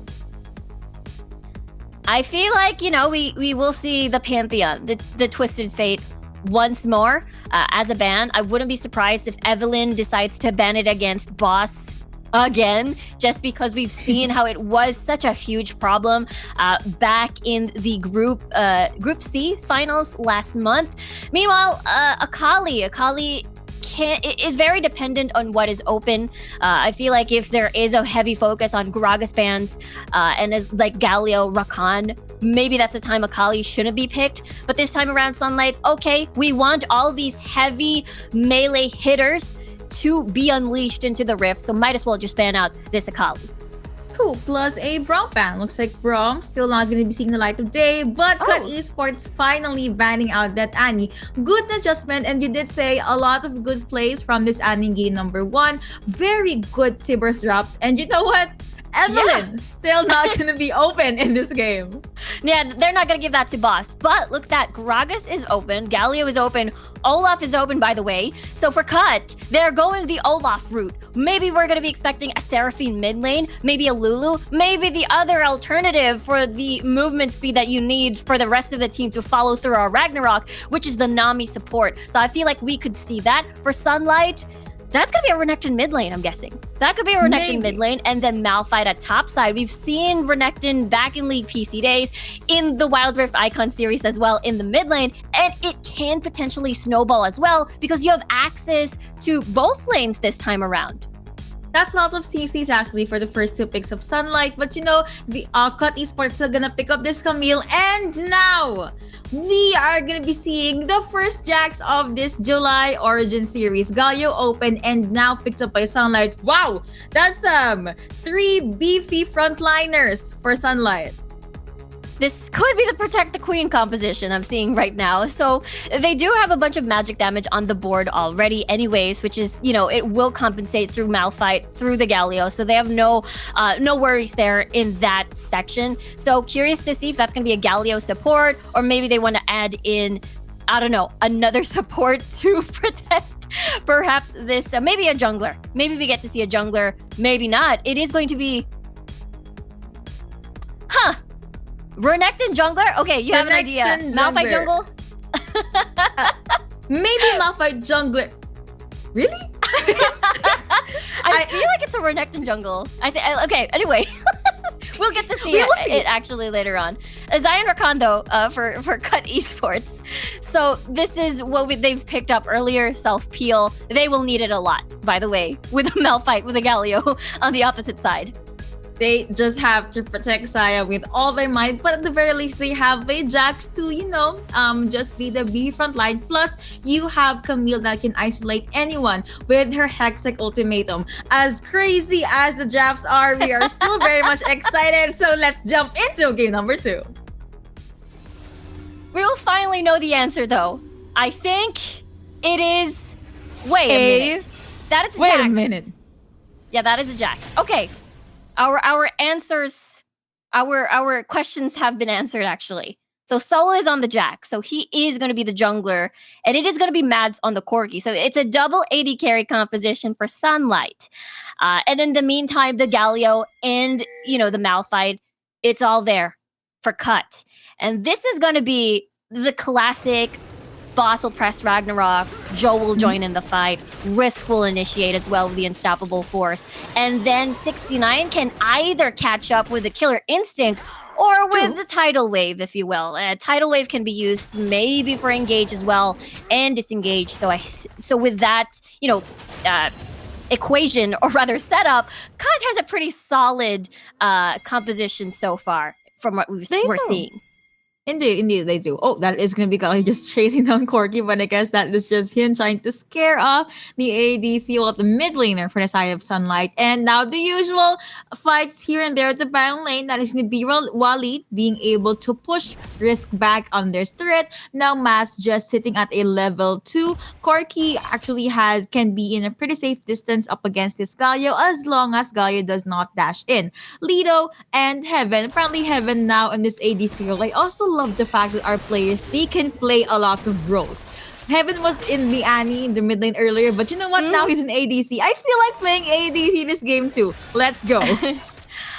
I feel like, we will see the Pantheon, the Twisted Fate once more as a ban. I wouldn't be surprised if Evelyn decides to ban it against Boss again, just because we've seen how it was such a huge problem back in the Group C finals last month. Meanwhile, Akali is very dependent on what is open. I feel like if there is a heavy focus on Gragas bans and as like Galio, Rakan, maybe that's a time Akali shouldn't be picked. But this time around, Sunlight, okay, we want all these heavy melee hitters to be unleashed into the Rift, so might as well just ban out this Akali. Cool, plus a Braum ban. Looks like Braum still not going to be seeing the light of day, but Cut Esports finally banning out that Annie. Good adjustment, and you did say a lot of good plays from this Annie game number 1. Very good Tibbers drops, and you know what? Evelyn still not going to be open in this game. Yeah, they're not going to give that to Boss. But look, that Gragas is open, Galio is open, Olaf is open, by the way. So for Cut, they're going the Olaf route. Maybe we're going to be expecting a Seraphine mid lane, maybe a Lulu, maybe the other alternative for the movement speed that you need for the rest of the team to follow through our Ragnarok, which is the Nami support. So I feel like we could see that. For Sunlight, that's going to be a Renekton mid lane, I'm guessing. That could be a Renekton mid lane, and then Malphite at top side. We've seen Renekton back in League PC days, in the Wild Rift Icon series as well, in the mid lane, and it can potentially snowball as well, because you have access to both lanes this time around. That's a lot of CCs actually for the first 2 picks of Sunlight, but the Cut Esports are gonna pick up this Camille, and now we are gonna be seeing the first Jax of this July Origin series. Galio open and now picked up by Sunlight. Wow, that's 3 beefy frontliners for Sunlight. This could be the Protect the Queen composition I'm seeing right now. So they do have a bunch of magic damage on the board already anyways, which is, it will compensate through Malphite, through the Galio. So they have no worries there in that section. So curious to see if that's going to be a Galio support, or maybe they want to add in, I don't know, another support to protect perhaps this, maybe a jungler. Maybe we get to see a jungler, maybe not. It is going to be, Renekton jungler? Okay, you have an idea. Malphite jungle? Maybe Malphite jungler. Really? I feel like it's a Renekton jungle. Okay, anyway. We'll get to see it actually later on. Zion Rakan, though, for Cut Esports. So this is what they've picked up earlier, self-peel. They will need it a lot, by the way, with a Malphite, with a Galio on the opposite side. They just have to protect Saya with all their might, but at the very least, they have a Jax to, just be the B front line. Plus, you have Camille that can isolate anyone with her Hextech ultimatum. As crazy as the drafts are, we are still very much excited. So let's jump into game number 2. We will finally know the answer, though. I think it is. Wait a minute. That is a Jax. Wait a minute. Yeah, that is a Jax. Okay. Our answers, our questions have been answered, actually. So Sol is on the Jax, so he is going to be the jungler, and it is going to be Mads on the Corgi. So it's a double AD carry composition for Sunlight. And in the meantime, the Galio and, the Malphite, it's all there for Cut. And this is going to be the classic Boss will press Ragnarok, Joe will join in the fight, Risk will initiate as well with the Unstoppable Force, and then 69 can either catch up with the Killer Instinct or with the Tidal Wave, if you will. Tidal Wave can be used maybe for engage as well and disengage. So with that, equation, or rather setup, Cut has a pretty solid composition so far from what we're seeing. Indeed, they do. Oh, that is going to be Galio just chasing down Corgi, but I guess that is just him trying to scare off the ADC, the mid laner for the side of Sunlight. And now the usual fights here and there at the bottom lane. That is Nibiru Walid being able to push Risk back on their turret. Now Mas just sitting at a level 2. Corgi actually can be in a pretty safe distance up against this Galio as long as Galio does not dash in. Lido and Heaven. Apparently Heaven now in this ADC role. I also love the fact that our players, they can play a lot of roles. Heaven was in the Annie in the mid lane earlier, but you know what? Now he's in ADC. I feel like playing ADC this game too. Let's go.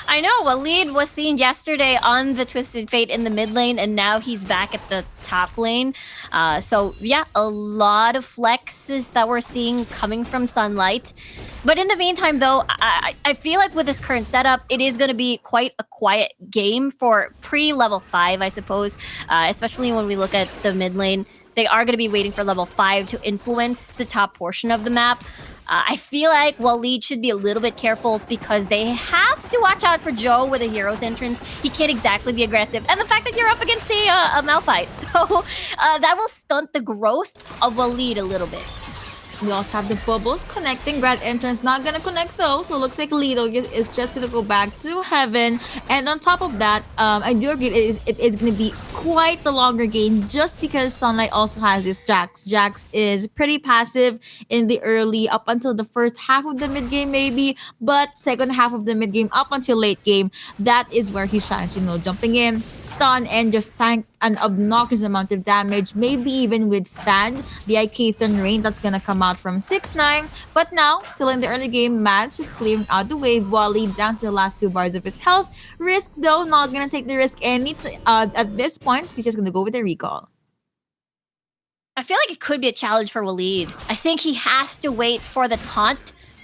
I know, Waleed was seen yesterday on the Twisted Fate in the mid lane, and now he's back at the top lane. So yeah, a lot of flexes that we're seeing coming from Sunlight. But in the meantime, though, I feel like with this current setup, it is going to be quite a quiet game for pre-level 5, I suppose, especially when we look at the mid lane. They are going to be waiting for level 5 to influence the top portion of the map. I feel like Waleed should be a little bit careful because they have to watch out for Joe with a hero's entrance. He can't exactly be aggressive. And the fact that you're up against a Malphite. So that will stunt the growth of Waleed a little bit. We also have the bubbles connecting. Grand Entrance not gonna connect though, so looks like Lido is just gonna go back to Heaven. And on top of that, I do agree it is gonna be quite the longer game just because Sunlight also has this Jax. Jax is pretty passive in the early up until the first half of the mid game maybe, but second half of the mid game up until late game, that is where he shines. You know, jumping in, stun, and just tank an obnoxious amount of damage, maybe even withstand the Icathan rain that's gonna come out from 6-9. But now, still in the early game, Mads just clearing out the wave, Waleed down to the last 2 bars of his health. Risk though, not gonna take the risk at this point. He's just gonna go with the recall. I feel like it could be a challenge for Waleed. I think he has to wait for the taunt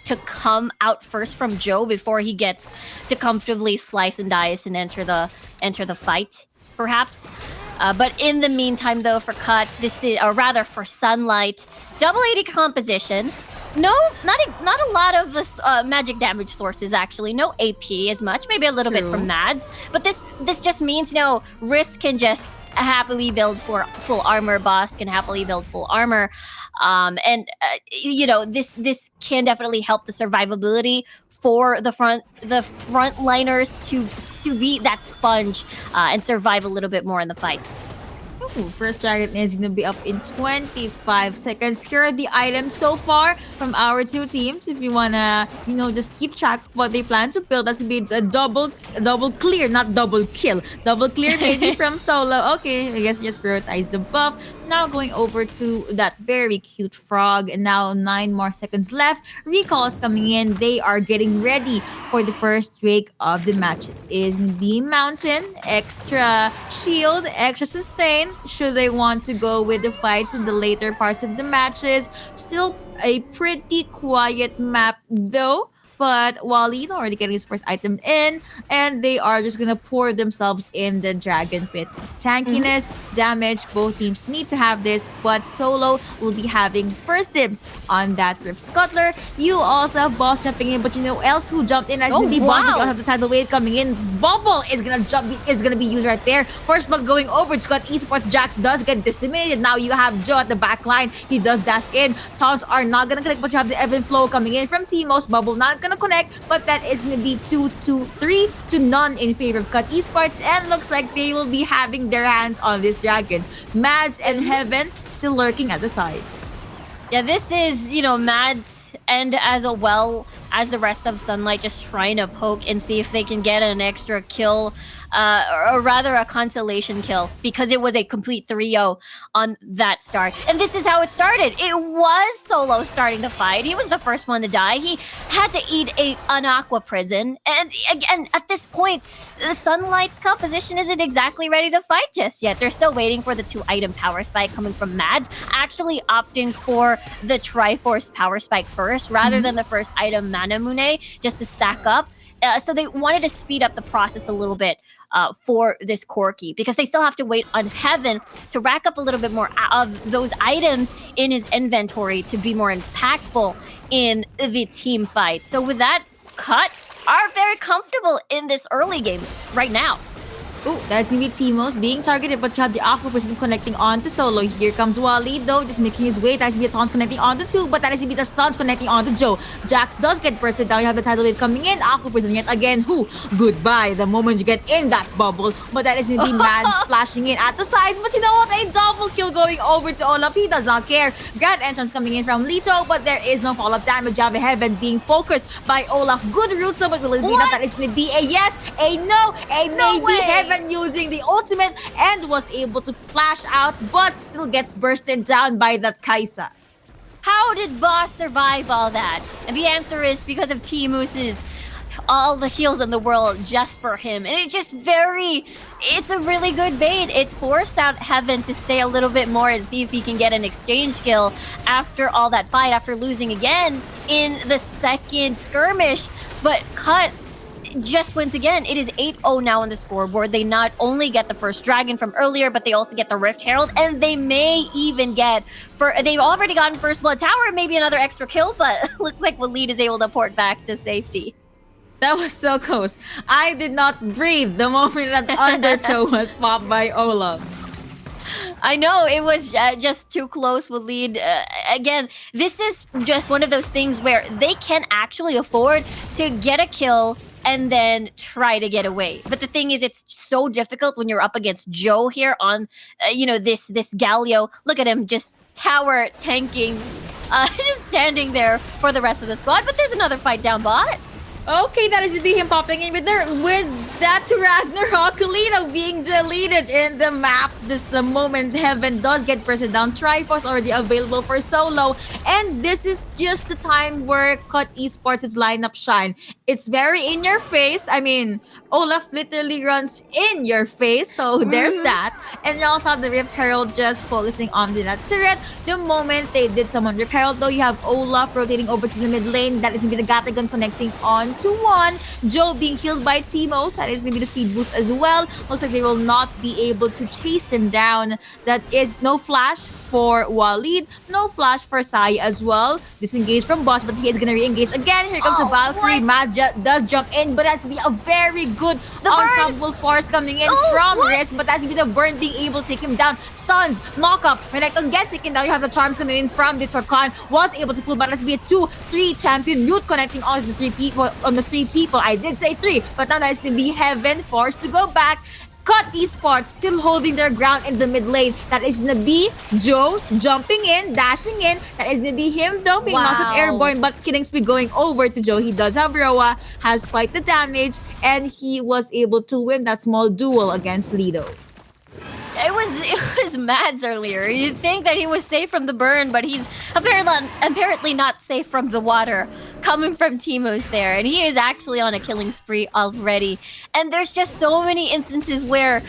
to come out first from Joe before he gets to comfortably slice and dice and enter the fight, perhaps. But in the meantime, though, for Cut, this is, or rather for Sunlight, double AD composition. No, not a lot of magic damage sources actually. No AP as much, maybe a little bit from Mads. But this just means, you know, Risk can just happily build for full armor. Boss can happily build full armor. And you know, this can definitely help the survivability for the frontliners to be that sponge and survive a little bit more in the fight. Ooh, first dragon is going to be up in 25 seconds. Here are the items so far from our 2 teams. If you want to, you know, just keep track of what they plan to build. That's going to be a double clear, not double kill. Double clear maybe from Solo. Okay, I guess just prioritize the buff. Now going over to that very cute frog. And now 9 more seconds left. Recall is coming in. They are getting ready for the first wake of the match. It is the Mountain. Extra shield, extra sustain. Should they want to go with the fights in the later parts of the matches. Still a pretty quiet map though. But Waleed already getting his first item in, and they are just gonna pour themselves in the Dragon Pit. Tankiness, damage, both teams need to have this, but Solo will be having first dibs on that Rift Scuttler. You also have Boss jumping in, but you know else who jumped in as the Bomb. You also have the tidal wave coming in. Bubble is gonna be used right there. First blood going over to Cut Esports. Jax does get disseminated. Now you have Joe at the back line. He does dash in. Taunts are not gonna connect, but you have the Evan Flow coming in from Teemos. Bubble not gonna connect, but that is gonna be 3 to none in favor of Cut Esports, and looks like they will be having their hands on this dragon. Mads and Heaven still lurking at the sides. Yeah, this is, you know, Mads and as well as the rest of Sunlight just trying to poke and see if they can get an extra kill, or rather a consolation kill, because it was a complete 3-0 on that start. And this is how it started. It was Solo starting the fight. He was the first one to die. He had to eat an Aqua Prison. And again, at this point, the Sunlight's composition isn't exactly ready to fight just yet. They're still waiting for the 2-item power spike coming from Mads, actually opting for the Triforce power spike first, rather than the first item Manamune, just to stack up. So they wanted to speed up the process a little bit for this Corki, because they still have to wait on Heaven to rack up a little bit more of those items in his inventory to be more impactful in the team fight. So with that, Cut are very comfortable in this early game right now. Ooh, that's gonna be Teemos being targeted, but you have the Aqua Prison connecting onto Solo. Here comes Waleed though, just making his way. That's gonna be the taunts connecting onto 2, but that is gonna be the stuns connecting onto Joe. Jax does get bursted down. You have the tidal wave coming in. Aqua Prison yet again. Who? Goodbye the moment you get in that bubble. But that is gonna be Mads flashing in at the sides. But you know what? A double kill going over to Olaf. He does not care. Grand entrance coming in from Lito, but there is no follow-up damage. You have Heaven being focused by Olaf. Good route, so but will it be enough? That is gonna be a yes, a no, a maybe. Heaven Heaven using the ultimate and was able to flash out, but still gets bursted down by that Kai'Sa. How did Boss survive all that? And the answer is because of T-Moose's all the heals in the world just for him. And it's a really good bait. It forced out Heaven to stay a little bit more and see if he can get an exchange kill after all that fight, after losing again in the second skirmish. But Cut just wins again. It is 8-0 now on the scoreboard. They not only get the first dragon from earlier, but they also get the Rift Herald, and they may even they've already gotten First Blood Tower, maybe another extra kill, but looks like Waleed is able to port back to safety. That was so close. I did not breathe the moment that Undertow was popped by Olaf. I know, it was just too close with Lead. Again, this is just one of those things where they can actually afford to get a kill and then try to get away. But the thing is, it's so difficult when you're up against Joe here on, this Galio. Look at him just tower tanking, just standing there for the rest of the squad. But there's another fight down bot. Okay, that is him popping in with that Ragnarok Lito being deleted in the map. This is the moment Heaven does get pressed down. Triforce already available for solo. And this is just the time where Cut Esports' lineup shine. It's very in your face. I mean, Olaf literally runs in your face. So there's that. And you also have the Rift Herald just focusing on that turret. The moment they did summon Rift Herald, though, you have Olaf rotating over to the mid lane. That is going to be the Gatagon connecting on to one. Joe being healed by T-Moose. That is going to be the speed boost as well. Looks like they will not be able to chase them down. That is no flash for Waleed. No flash for Sai as well. Disengaged from Boss, but he is going to re-engage again. Here comes the Valkyrie. Mad does jump in, but that's to be a very good unstoppable force coming in from Risk. But that's going to be the burn being able to take him down. Stuns, knock-up. Renekton gets taken down. You have the charms coming in from this Rakan. Was able to pull, but that's to be a 2-3 champion. Mute connecting on the three people. I did say 3, but now that's going to be Heaven forced to go back. Cut Esports still holding their ground in the mid lane. That is going to be Joe jumping in, dashing in. That is going to be him though, being mounted airborne, but killing spree going over to Joe. He does have Roa, has quite the damage, and he was able to win that small duel against Lido. It was Mads earlier. You'd think that he was safe from the burn, but he's apparently not safe from the water coming from T-Moose there. And he is actually on a killing spree already. And there's just so many instances where,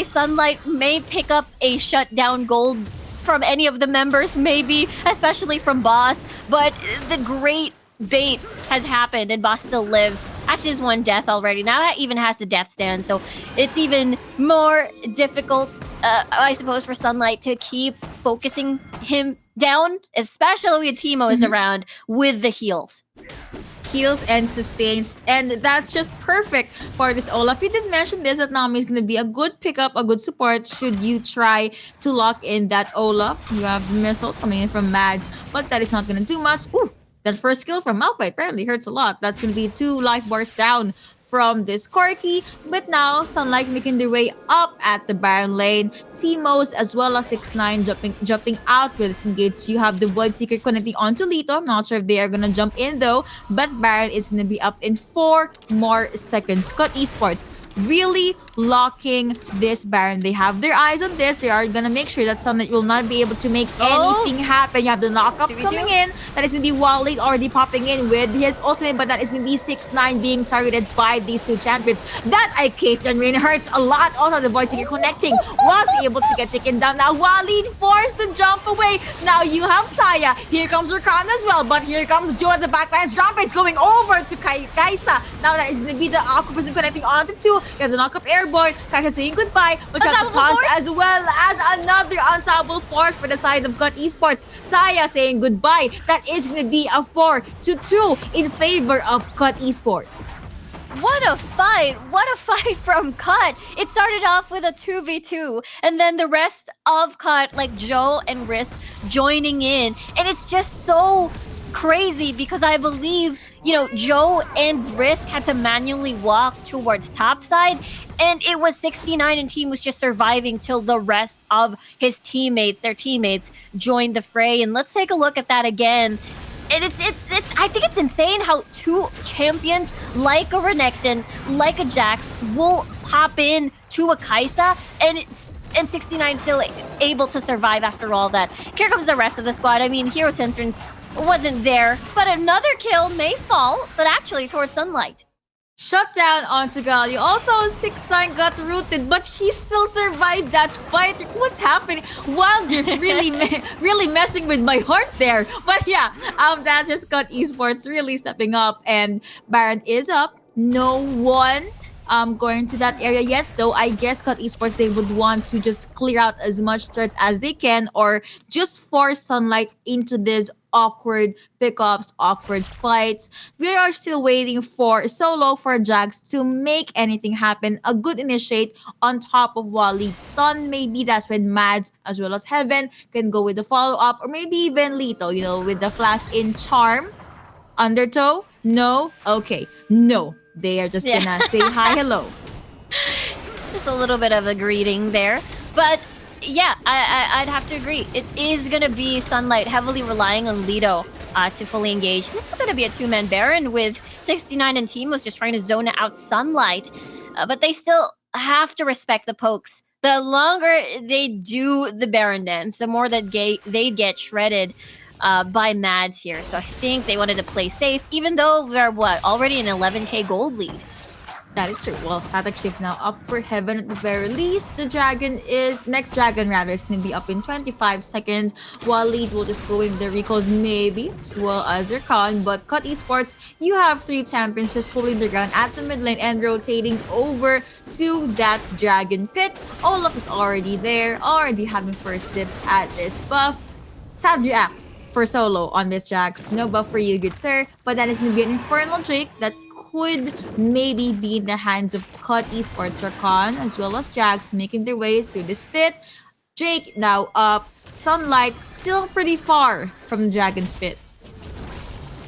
Sunlight may pick up a shutdown gold from any of the members, maybe, especially from Boss. But the great bait has happened and Boss still lives. Actually has one death already. Now that even has the death stand, so it's even more difficult, I suppose, for Sunlight to keep focusing him down, especially when Teemo is around with the heals. Heals and sustains, and that's just perfect for this Olaf. You did mention this, that Nami is going to be a good pickup, a good support should you try to lock in that Olaf. You have missiles coming in from Mads, but that is not going to do much. Ooh, that first skill from Malphite apparently hurts a lot. That's going to be 2 life bars down from this Corki. But now, Sunlight making their way up at the Baron lane. T-Moose as well as 6ix9ine jumping out with this engage. You have the Void Seeker connecting onto Lito. I'm not sure if they are going to jump in though. But Baron is going to be up in 4 more seconds. Cut Esports really locking this Baron. They have their eyes on this. They are gonna make sure that Sunlight will not be able to make anything happen. You have the knockups coming in. That is going to be Waleed already popping in with his ultimate, but that is going to be 6ix9ine being targeted by these 2 champions. That Caitlyn Rain hurts a lot. Also, the Void Seeker connecting was able to get taken down. Now, Waleed forced to jump away. Now, you have Saya. Here comes Rakan as well, but here comes Joe at the backlines. Rampage going over to Kai'Sa. Now, that is going to be the Aqua person connecting on the 2. You have the knock-up airborne. Kai'Sa saying goodbye, but you have the taunts as well as another unstoppable force for the side of Cut Esports. Saya saying goodbye. That is going to be a 4-2 in favor of Cut Esports. What a fight! What a fight from Cut! It started off with a 2v2, and then the rest of Cut, like Joe and Risk, joining in. And it's just so crazy because I believe, Joe and Risk had to manually walk towards topside, and it was 69 and team was just surviving till the rest of his teammates, their teammates, joined the fray. And let's take a look at that again. And I think it's insane how two champions like a Renekton, like a Jax, will pop in to a Kai'Sa, and 69 still able to survive after all that. Here comes the rest of the squad. I mean, Hero's entrance wasn't there, but another kill may fall, but actually towards Sunlight. Shut down onto Galio. Also, 6ix9ine got rooted, but he still survived that fight. What's happening? Wildrift really messing with my heart there. But yeah, that's just got esports really stepping up, and Baron is up. No one going to that area yet, though. I guess cut esports, they would want to just clear out as much threats as they can, or just force Sunlight into this awkward pickups, awkward fights. We are still waiting for Solo, for Jax to make anything happen. A good initiate on top of Waleed's stun. Maybe that's when Mads as well as Heaven can go with the follow-up, or maybe even Lito, with the flash in charm. Undertow? No? Okay. No. They are just gonna say hi, hello. Just a little bit of a greeting there. But yeah, I'd have to agree. It is gonna be Sunlight heavily relying on Lito to fully engage. This is gonna be a two-man Baron with 69 and team was just trying to zone out Sunlight. But they still have to respect the pokes. The longer they do the Baron dance, the more that they get shredded by Mads here. So I think they wanted to play safe, even though they're already an 11k gold lead. That is true. Well, Static Shift now up for Heaven at the very least. The next dragon is going to be up in 25 seconds. Waleed will just go in the recalls maybe, as well as Zircon. But Cut Esports, you have 3 champions just holding their ground at the mid lane and rotating over to that dragon pit. Olaf is already there, already having first dips at this buff. Sad reacts for Solo on this Jax. No buff for you, good sir. But that is going to be an Infernal Drake that could maybe be in the hands of Cut Esports Rakan as well as Jax, making their way through this pit. Drake now up. Sunlight still pretty far from the Dragon's pit.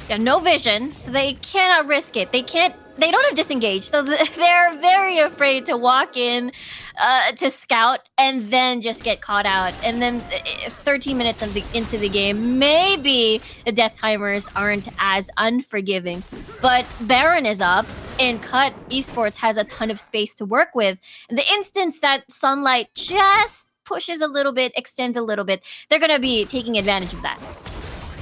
Yeah, no vision, so they cannot risk it. They don't have disengage, so they're very afraid to walk in to scout and then just get caught out. And then 13 minutes into the game, maybe the death timers aren't as unforgiving. But Baron is up, and Cut Esports has a ton of space to work with. In the instance that Sunlight just pushes a little bit, extends a little bit, they're going to be taking advantage of that.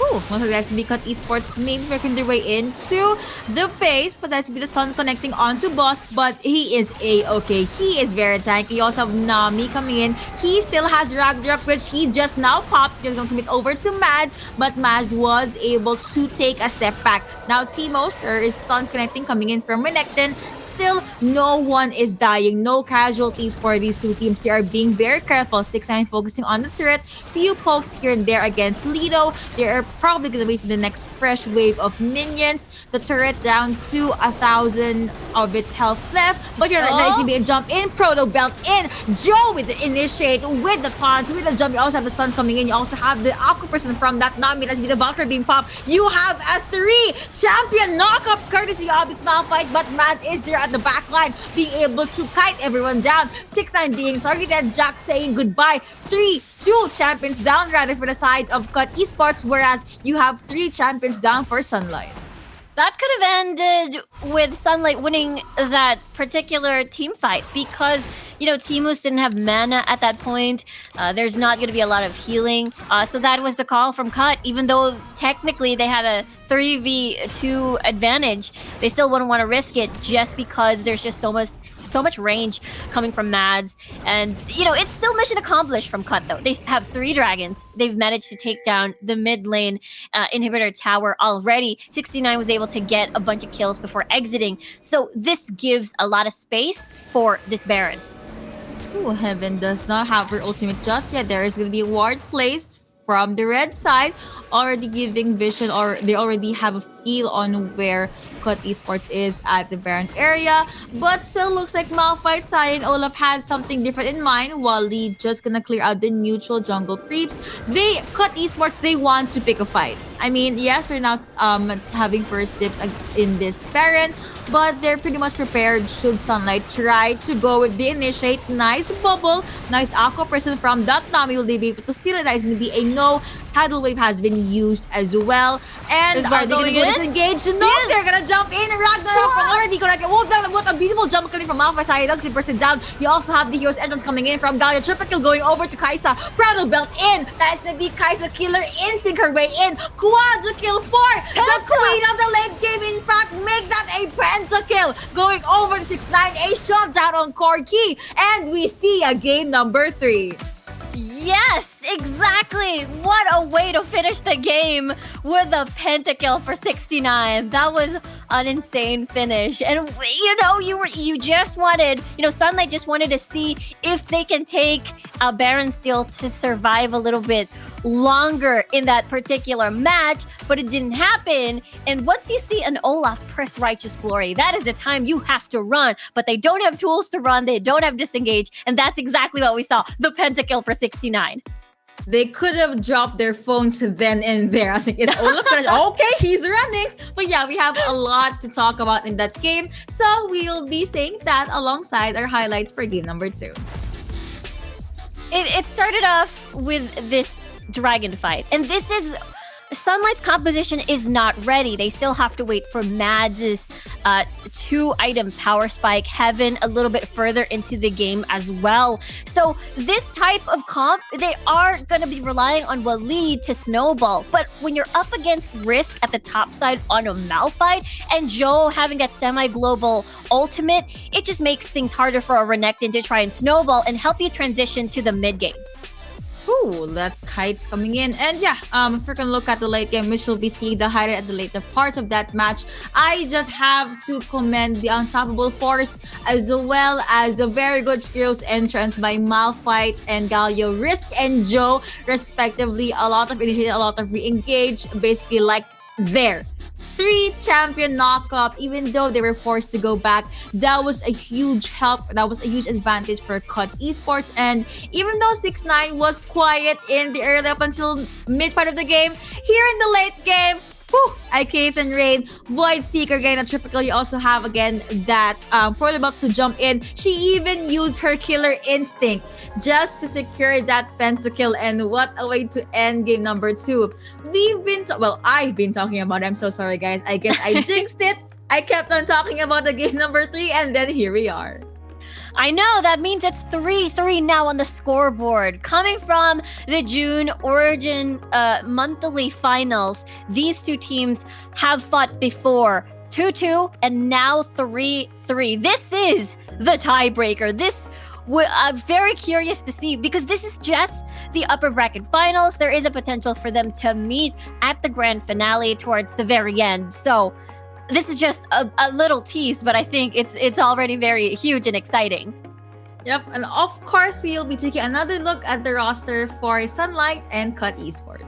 Ooh, most of that's Cut Esports maybe making their way into the base, but that's the stun connecting onto Boss, but he is A-okay. He is very tanky. You also have Nami coming in. He still has Ragnarok, which he just now popped. He's going to commit over to Mads, but Mads was able to take a step back. Now T-Most, there is stuns connecting coming in from Renekton. Still, no one is dying. No casualties for these two teams. They are being very careful. 6ix9ine focusing on the turret. Few pokes here and there against Lito. They are probably going to wait for the next fresh wave of minions. The turret down to 1,000 of its health left. But you're not going to be a jump in. Proto Belt in. Joe with the initiate, with the taunts, with the jump. You also have the stuns coming in. You also have the Aqua person from that Nami. Let's be the Valkyrie being popped. You have a 3 champion knockup courtesy of this Malphite, but Matt is there at the back line, being able to kite everyone down. 6ix9ine being targeted, Jax saying goodbye. 2 champions down rather for the side of Cut Esports, whereas you have 3 champions down for Sunlight. That could have ended with Sunlight winning that particular team fight because, Teemus didn't have mana at that point. There's not going to be a lot of healing. So that was the call from Cut. Even though technically they had a 3v2 advantage, they still wouldn't want to risk it just because there's just so much range coming from Mads. And, it's still mission accomplished from Cut, though. They have 3 dragons. They've managed to take down the mid lane inhibitor tower already. 69 was able to get a bunch of kills before exiting. So this gives a lot of space for this Baron. Ooh, Heaven does not have her ultimate just yet. There is going to be a ward placed from the red side, already giving vision, or they already have a feel on where Cut Esports is at the Baron area. But still looks like Malphite, Sai, and Olaf had something different in mind, while Lee just gonna clear out the neutral jungle creeps. Cut Esports, they want to pick a fight. I mean, yes, they're not having first dips in this Baron, but they're pretty much prepared should Sunlight try to go with the initiate. Nice bubble, nice Aqua person from that Nami. Will they be able to steal it? That is going to be a no. Tidal Wave has been used as well. And Is are they going to going go in? disengage? No, Yes. they're going to jump in. Ragnarok already going to what a beautiful jump coming from Malphite side. He does get bursted down. You also have the hero's entrance coming in from Galio. Triple kill going over to Kaisa. Prado belt in. That is going to be Kaisa. Killer instinct her way in. Quadra kill for the queen of the late game. In fact, make that a pentakill. Going over the 6-9. A shot down on Corki. And we see a game number 3. Yes, exactly. What a way to finish the game with a pentakill for 69. That was an insane finish. And you just wanted, Sunlight just wanted to see if they can take Baron Steel to survive a little bit longer in that particular match, but it didn't happen. And once you see an Olaf press Righteous Glory, that is the time you have to run, but they don't have tools to run, they don't have disengage, and that's exactly what we saw, the pentakill for 69. They could have dropped their phones then and there. I was like, is Olaf gonna... Okay, he's running. But yeah, we have a lot to talk about in that game, so we'll be saying that alongside our highlights for game number 2. It started off with this dragon fight, and this is Sunlight's composition is not ready. They still have to wait for Mads' 2-item power spike, Heaven a little bit further into the game as well. So this type of comp, they are going to be relying on Waleed to snowball. But when you're up against Risk at the top side on a Malphite, and Joe having that semi-global ultimate, it just makes things harder for a Renekton to try and snowball and help you transition to the mid game. Ooh, that kite's coming in. And yeah, if we're gonna look at the late game, which will be seeing the highlight at the later parts of that match, I just have to commend the Unstoppable Force as well as the very good Heroes entrance by Malphite and Galio, Risk and Joe, respectively. A lot of initiative, a lot of re-engage, basically like there. 3 champion knockup, even though they were forced to go back. That was a huge help. That was a huge advantage for Cut Esports. And even though 6-9 was quiet in the early up until mid part of the game, here in the late game, Ikeith and Rain, Void Seeker getting a triple kill. You also have again that portable to jump in. She even used her killer instinct just to secure that pentakill. And what a way to end game number 2. I've been talking about it. I'm so sorry, guys. I guess I jinxed it. I kept on talking about the game number 3, and then here we are. I know, that means it's 3-3 now on the scoreboard. Coming from the June Origin monthly finals, these two teams have fought before. 2-2 and now 3-3. This is the tiebreaker. I'm very curious to see, because this is just the upper bracket finals. There is a potential for them to meet at the grand finale towards the very end. So this is just a little tease, but I think it's already very huge and exciting. Yep, and of course, we'll be taking another look at the roster for Sunlight and Cut Esports.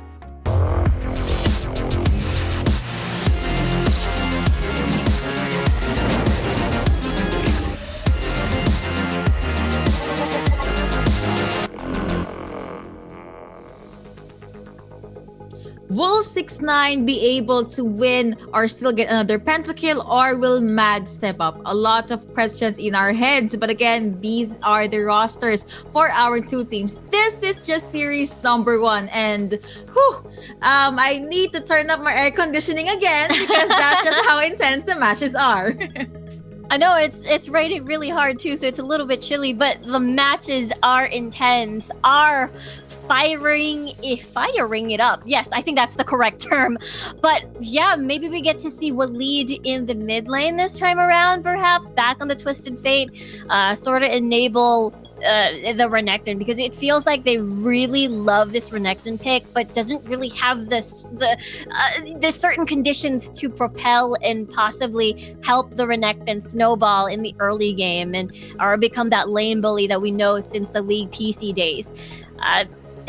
Will 6-9 be able to win or still get another pentakill, or will Mad step up? A lot of questions in our heads, but again, these are the rosters for our 2 teams. This is just series number 1, and I need to turn up my air conditioning again because that's just how intense the matches are. I know it's raining really hard too, so it's a little bit chilly, but the matches are intense, are firing it up. Yes, I think that's the correct term. But yeah, maybe we get to see Waleed in the mid lane this time around, perhaps back on the Twisted Fate, sort of enable the Renekton, because it feels like they really love this Renekton pick, but doesn't really have the certain conditions to propel and possibly help the Renekton snowball in the early game or become that lane bully that we know since the League PC days.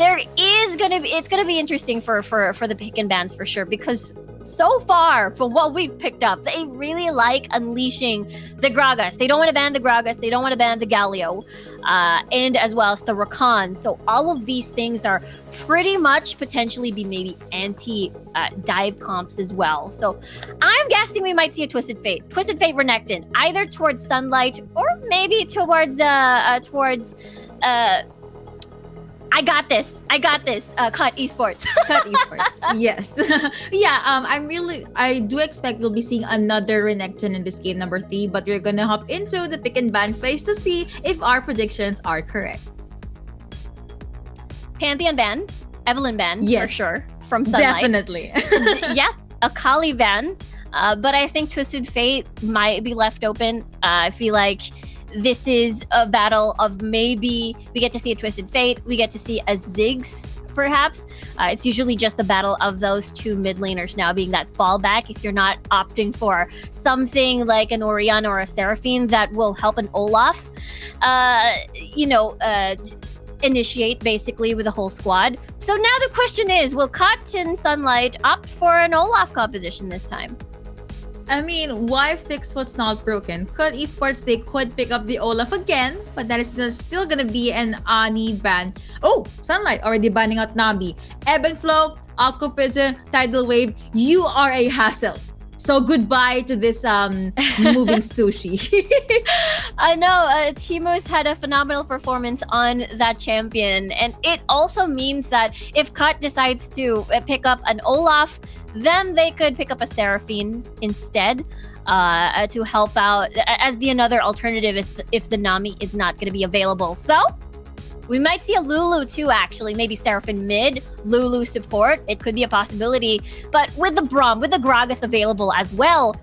It's gonna be interesting for the pick and bans for sure, because so far from what we've picked up, they really like unleashing the Gragas. They don't want to ban the Gragas, they don't want to ban the Galio, and as well as the Rakan. So all of these things are pretty much potentially be maybe anti-dive comps as well. So I'm guessing we might see a Twisted Fate Renekton, either towards Sunlight or maybe towards I got this. Cut Esports. Cut Esports. Yes. Yeah, I do expect we'll be seeing another Renekton in this game number 3, but we're gonna hop into the pick and ban phase to see if our predictions are correct. Pantheon ban, Evelyn ban, Yes. for sure, from Sunlight. Definitely. Yeah, Akali ban. But I think Twisted Fate might be left open. I feel like this is a battle of maybe we get to see a Twisted Fate, we get to see a Ziggs, perhaps. It's usually just the battle of those two mid laners now being that fallback if you're not opting for something like an Orianna or a Seraphine that will help an Olaf. Initiate basically with a whole squad. So now the question is, will Cut and Sunlight opt for an Olaf composition this time? I mean, why fix what's not broken? Cut Esports, they could pick up the Olaf again, but that is still gonna be an Ani ban. Oh, Sunlight already banning out Nabi. Ebb and Flow, Aqua Prison, Tidal Wave, you are a hassle. So goodbye to this moving sushi. I know, Teemoos had a phenomenal performance on that champion, and it also means that if Cut decides to pick up an Olaf, then they could pick up a Seraphine instead to help out as the another alternative if the Nami is not going to be available. So we might see a Lulu too, actually. Maybe Seraphine mid, Lulu support. It could be a possibility. But with the Braum, with the Gragas available as well,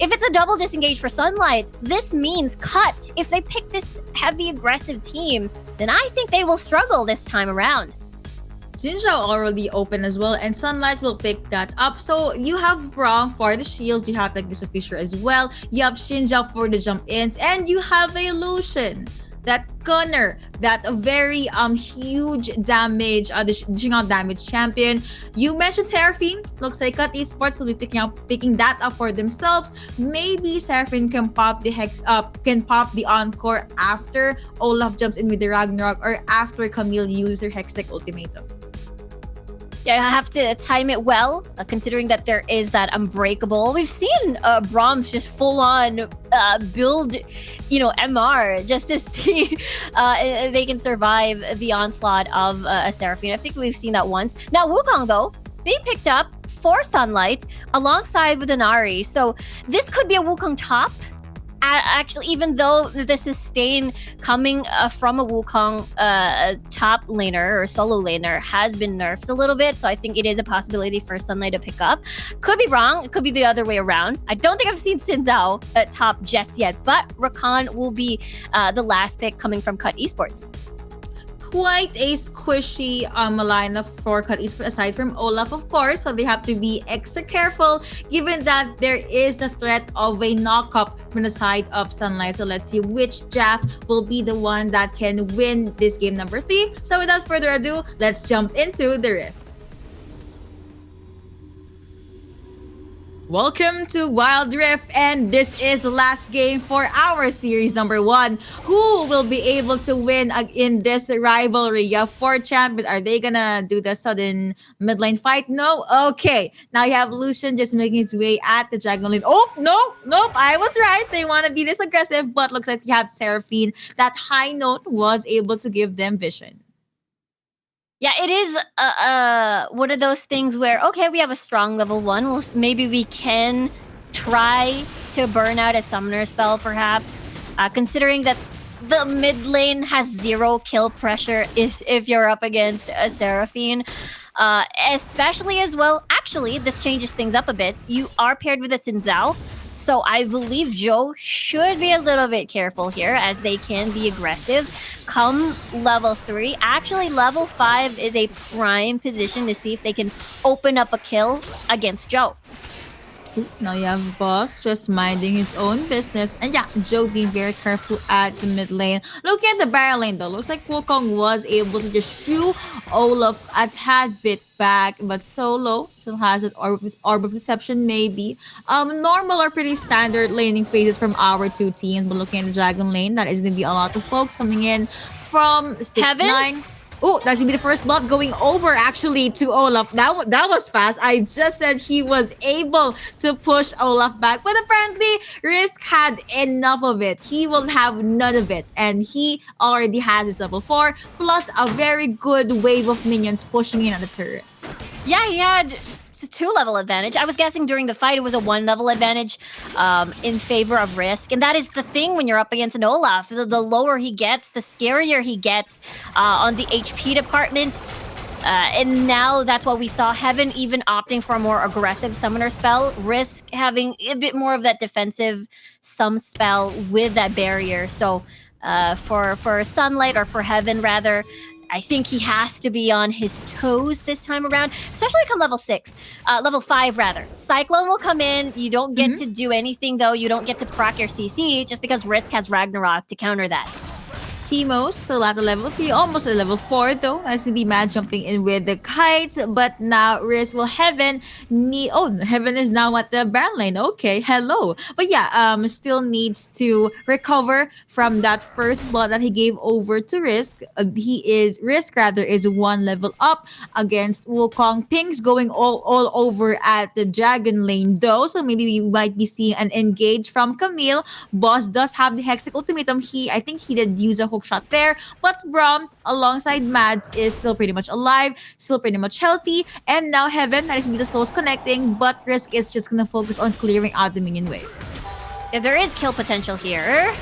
if it's a double disengage for Sunlight, this means Cut. If they pick this heavy aggressive team, then I think they will struggle this time around. Xin Zhao already open as well, and Sunlight will pick that up. So you have Braum for the shields, you have Tagisa Fisher as well, you have Xin Zhao for the jump ins, and you have a Lucian. That gunner, that very huge damage, dishing out damage champion. You mentioned Seraphine. Looks like Cut Esports will be picking that up for themselves. Maybe Seraphine can pop the Hex up, can pop the Encore after Olaf jumps in with the Ragnarok or after Camille uses her Hextech ultimatum. Yeah, I have to time it well, considering that there is that Unbreakable. We've seen Brahms just full on build, MR just to see they can survive the onslaught of a Seraphine. I think we've seen that once. Now, Wukong, though, being picked up for Sunlight alongside with an Ahri. So this could be a Wukong top. Actually, even though the sustain coming from a Wukong top laner or solo laner has been nerfed a little bit, so I think it is a possibility for Sunlight to pick up. Could be wrong. It could be the other way around. I don't think I've seen Xin Zhao at top just yet, but Rakan will be the last pick coming from Cut Esports. Quite a squishy lineup for Cut Esports aside from Olaf, of course, so they have to be extra careful given that there is a threat of a knock-up from the side of Sunlight. So let's see which Jaff will be the one that can win this game number 3. So without further ado, let's jump into the Rift. Welcome to Wild Rift, and this is the last game for our series number 1. Who will be able to win in this rivalry? You have 4 champions. Are they gonna do the sudden mid lane fight? No? Okay. Now you have Lucian just making his way at the Dragon Lane. Oh, nope. I was right. They want to be this aggressive, but looks like you have Seraphine. That high note was able to give them vision. Yeah, it is one of those things where, okay, we have a strong level 1. Well, maybe we can try to burn out a summoner spell, perhaps. Considering that the mid lane has 0 kill pressure if you're up against a Seraphine. Especially as well, actually, this changes things up a bit. You are paired with a Xin Zhao. So I believe Zhou should be a little bit careful here as they can be aggressive. Come level 3. Actually, level 5 is a prime position to see if they can open up a kill against Zhou. Now you have Boss just minding his own business. And yeah, Zhou being very careful at the mid lane. Looking at the Baron lane though, looks like Wukong was able to just shoo Olaf a tad bit back, but Solo still has an orb of deception maybe. Normal or pretty standard laning phases from our 2 teams, but looking at the Dragon lane, that is going to be a lot of folks coming in from 6-9. Oh, that's gonna be the first blood going over actually to Olaf. That was fast. I just said he was able to push Olaf back, but apparently Risk had enough of it. He will have none of it, and he already has his level 4 plus a very good wave of minions pushing in on the turret. Yeah, he had a 2-level advantage. I was guessing during the fight it was a 1-level advantage in favor of Risk. And that is the thing when you're up against an Olaf. The lower he gets, the scarier he gets on the HP department. And now that's what we saw. Heaven even opting for a more aggressive summoner spell. Risk having a bit more of that defensive sum spell with that barrier. So for Sunlight, or for Heaven rather, I think he has to be on his toes this time around, especially come level 5 rather. Cyclone will come in. You don't get to do anything though. You don't get to proc your CC just because Risk has Ragnarok to counter that. Teemo still at the level 3, almost at level 4 though. Nice to be mad jumping in with the kites, but now Risk will Heaven need. Oh, Heaven is now at the Baron lane. Okay, hello. But yeah, still needs to recover from that first blood that he gave over to Risk. Risk is 1 level up against Wukong. Ping's going all over at the Dragon lane though, so maybe we might be seeing an engage from Camille. Boss does have the Hexic ultimatum. I think he did use a hook shot there, but Braum alongside Mads is still pretty much alive, still pretty much healthy, and now Heaven, that is the slowest connecting, but Risk is just gonna focus on clearing out the minion wave. Yeah, there is kill potential here.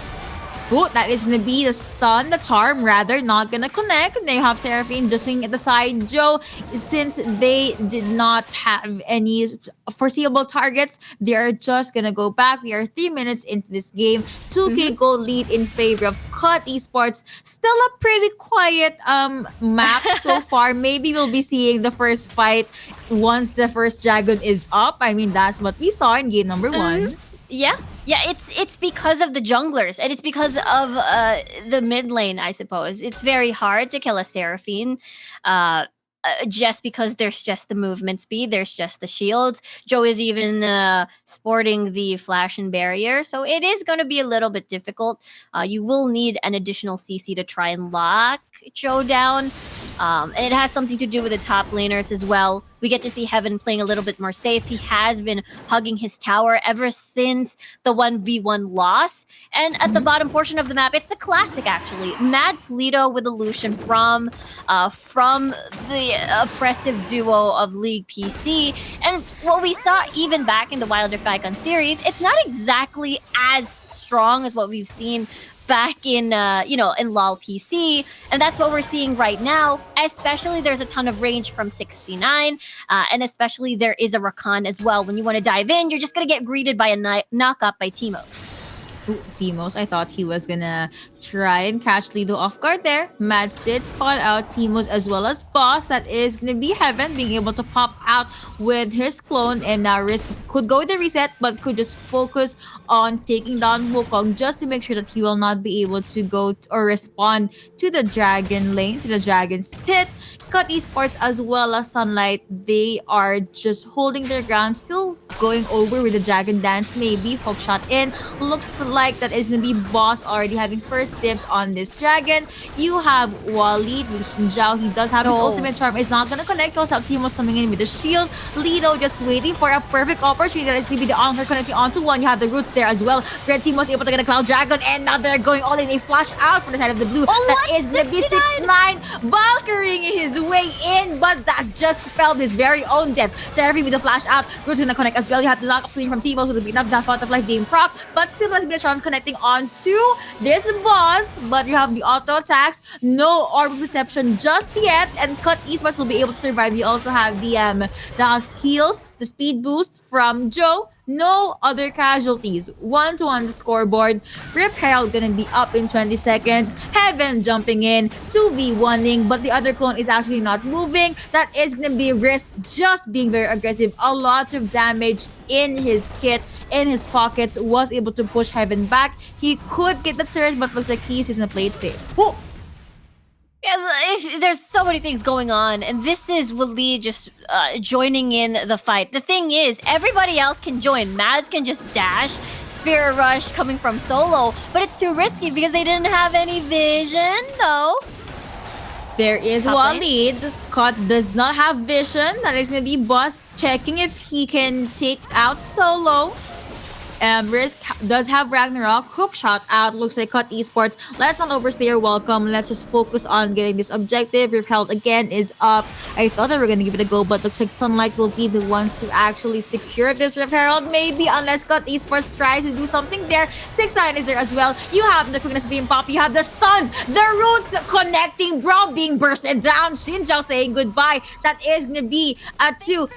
Oh, that is gonna be the stun, the charm rather, not gonna connect. They have Seraphine just sitting at the side. Joe, since they did not have any foreseeable targets, they are just gonna go back. We are 3 minutes into this game. 2K gold lead in favor of Cut Esports. Still a pretty quiet map so far. Maybe we'll be seeing the first fight once the first dragon is up. I mean, that's what we saw in game number 1. Yeah, it's because of the junglers, and it's because of the mid lane, I suppose. It's very hard to kill a Seraphine, just because there's just the movement speed, there's just the shields. Joe is even sporting the flash and barrier, so it is going to be a little bit difficult. You will need an additional CC to try and lock Joe down, and it has something to do with the top laners as well. We get to see Heaven playing a little bit more safe. He has been hugging his tower ever since the 1v1 loss. And at the bottom portion of the map, it's the classic, actually. Mads Lido with the Lucian from the oppressive duo of League PC. And what we saw even back in the Wilder Falcon series, it's not exactly as strong as what we've seen back in LoL PC, and that's what we're seeing right now. Especially there's a ton of range from 69, and especially there is a Rakan as well. When you want to dive in, you're just gonna get greeted by a knock-up by Teemos. Teemos, I thought he was gonna try and catch Lido off guard there. Mads did spot out Teemos as well as Boss. That is gonna be Heaven being able to pop out with his clone, and now Risk could go with the reset but could just focus on taking down Wukong just to make sure that he will not be able to go or respond to the Dragon lane, to the Dragon's pit. Cut Esports as well as Sunlight, they are just holding their ground, still going over with the Dragon Dance, maybe hook shot in. Looks like that is gonna be Boss already having first dibs on this Dragon. You have Waleed with Xinjiao. He does have his ultimate charm. It's not gonna connect. Also, Teemos coming in with the shield. Lido just waiting for a perfect opportunity. That is gonna be the Honor connecting onto one. You have the roots there as well. Red Teemos able to get a Cloud Dragon, and now they're going all in. A flash out from the side of the blue. That is gonna be 6-9. Valkyrie his way in, but that just felt his very own death. Seraphine with the flash out. Roots gonna connect as well. You have the knock-up swing from Teemos with the beat up that Font of Life game proc, but still has been a charm connecting onto this Boss. But you have the auto attacks, no orb perception just yet, and Cut Esports will be able to survive. You also have the heals, the speed boost from Joe. No other casualties. 1-1 the scoreboard. Rip Herald gonna be up in 20 seconds. Heaven jumping in, 2v1ing, but the other clone is actually not moving. That is gonna be Risk just being very aggressive. A lot of damage in his kit, in his pockets, was able to push Heaven back. He could get the turret, but looks like he's just gonna play it safe. Whoa. Yeah, there's so many things going on, and this is Waleed just joining in the fight. The thing is, everybody else can join. Mads can just dash, Spirit Rush coming from solo, but it's too risky because they didn't have any vision, though. There is Top Walid. Cut does not have vision. That is going to be Boss checking if he can take out Solo. Risk does have Ragnarok. Hook shot out. Looks like Cut Esports. Let's not overstay your welcome. Let's just focus on getting this objective. Rift Herald again is up. I thought they were going to give it a go, but looks like Sunlight will be the ones to actually secure this Rift Herald. Maybe, unless Cut Esports tries to do something there. 6-9 is there as well. You have the quickness being pop. You have the stuns. The roots connecting. Braum being bursted down. Xin Zhao saying goodbye. That is going to be a 2-0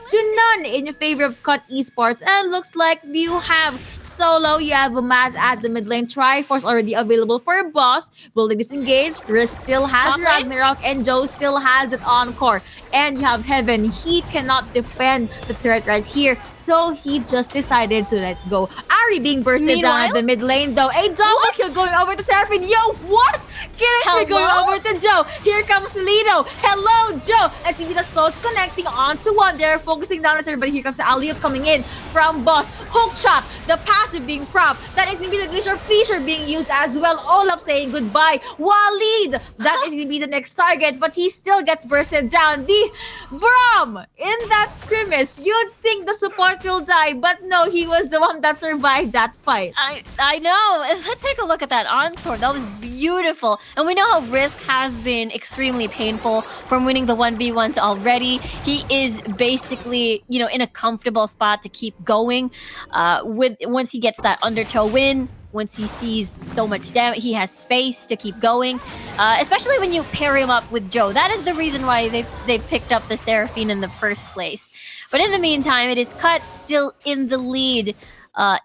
in favor of Cut Esports. And looks like you have Solo, you have a Maz at the mid lane. Triforce already available for a boss. Will they disengage? Risk still has Ragnarok, and Joe still has that Encore. And you have Heaven. He cannot defend the turret right here, so he just decided to let go. Ari being bursted down at the mid lane though. A double kill going over to Seraphine. Yo, what? Killing going over to Joe. Here comes Lido. Hello, Joe. As he the slows connecting onto one. They're focusing down on everybody. Here comes Aliot coming in from Boss. Hook shot. The passive being prop. That is going to be the Glacier Fisher being used as well. Olaf saying goodbye. Walid. That is going to be the next target, but he still gets bursted down. The Braum in that skirmish. You'd think the support will die, but no, he was the one that survived that fight. I know. Let's take a look at that Encore. That was beautiful. And we know how Risk has been extremely painful from winning the 1v1s already. He is basically, in a comfortable spot to keep going. Once he gets that Undertow win, once he sees so much damage, he has space to keep going. Especially when you pair him up with Joe. That is the reason why they picked up the Seraphine in the first place. But in the meantime, it is Cut still in the lead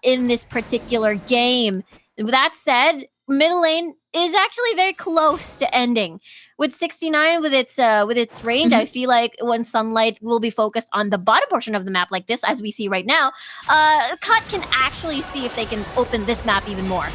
in this particular game. With that said, middle lane is actually very close to ending. With 69, with its range, I feel like when Sunlight will be focused on the bottom portion of the map like this, as we see right now, Cut can actually see if they can open this map even more.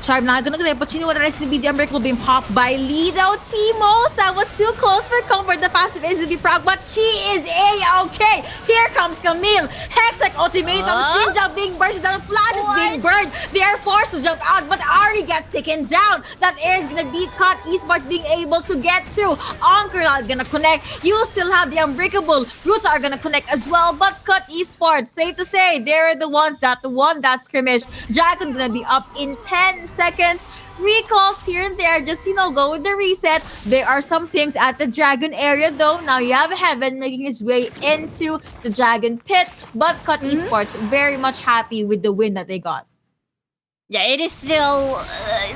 Charm not gonna get it, but you know what? That is gonna be the Unbreakable being popped by Lido. T-Mos, that was too close for comfort. The passive is to be proud, but he is A-okay. Here comes Camille. Hextech ultimatum. Screen jump being bursted down. Flash is being burned. They are forced to jump out, but Ari gets taken down. That is gonna be Cut Esports being able to get through. Anchor not gonna connect. You still have the Unbreakable. Roots are gonna connect as well, but Cut Esports, safe to say, they're the ones that won that scrimmage. Dragon gonna be up in 10 seconds. Recalls here and there, just go with the reset. There are some pings at the Dragon area though. Now you have Heaven making his way into the Dragon pit, but Cut Esports very much happy with the win that they got. Yeah, it is still...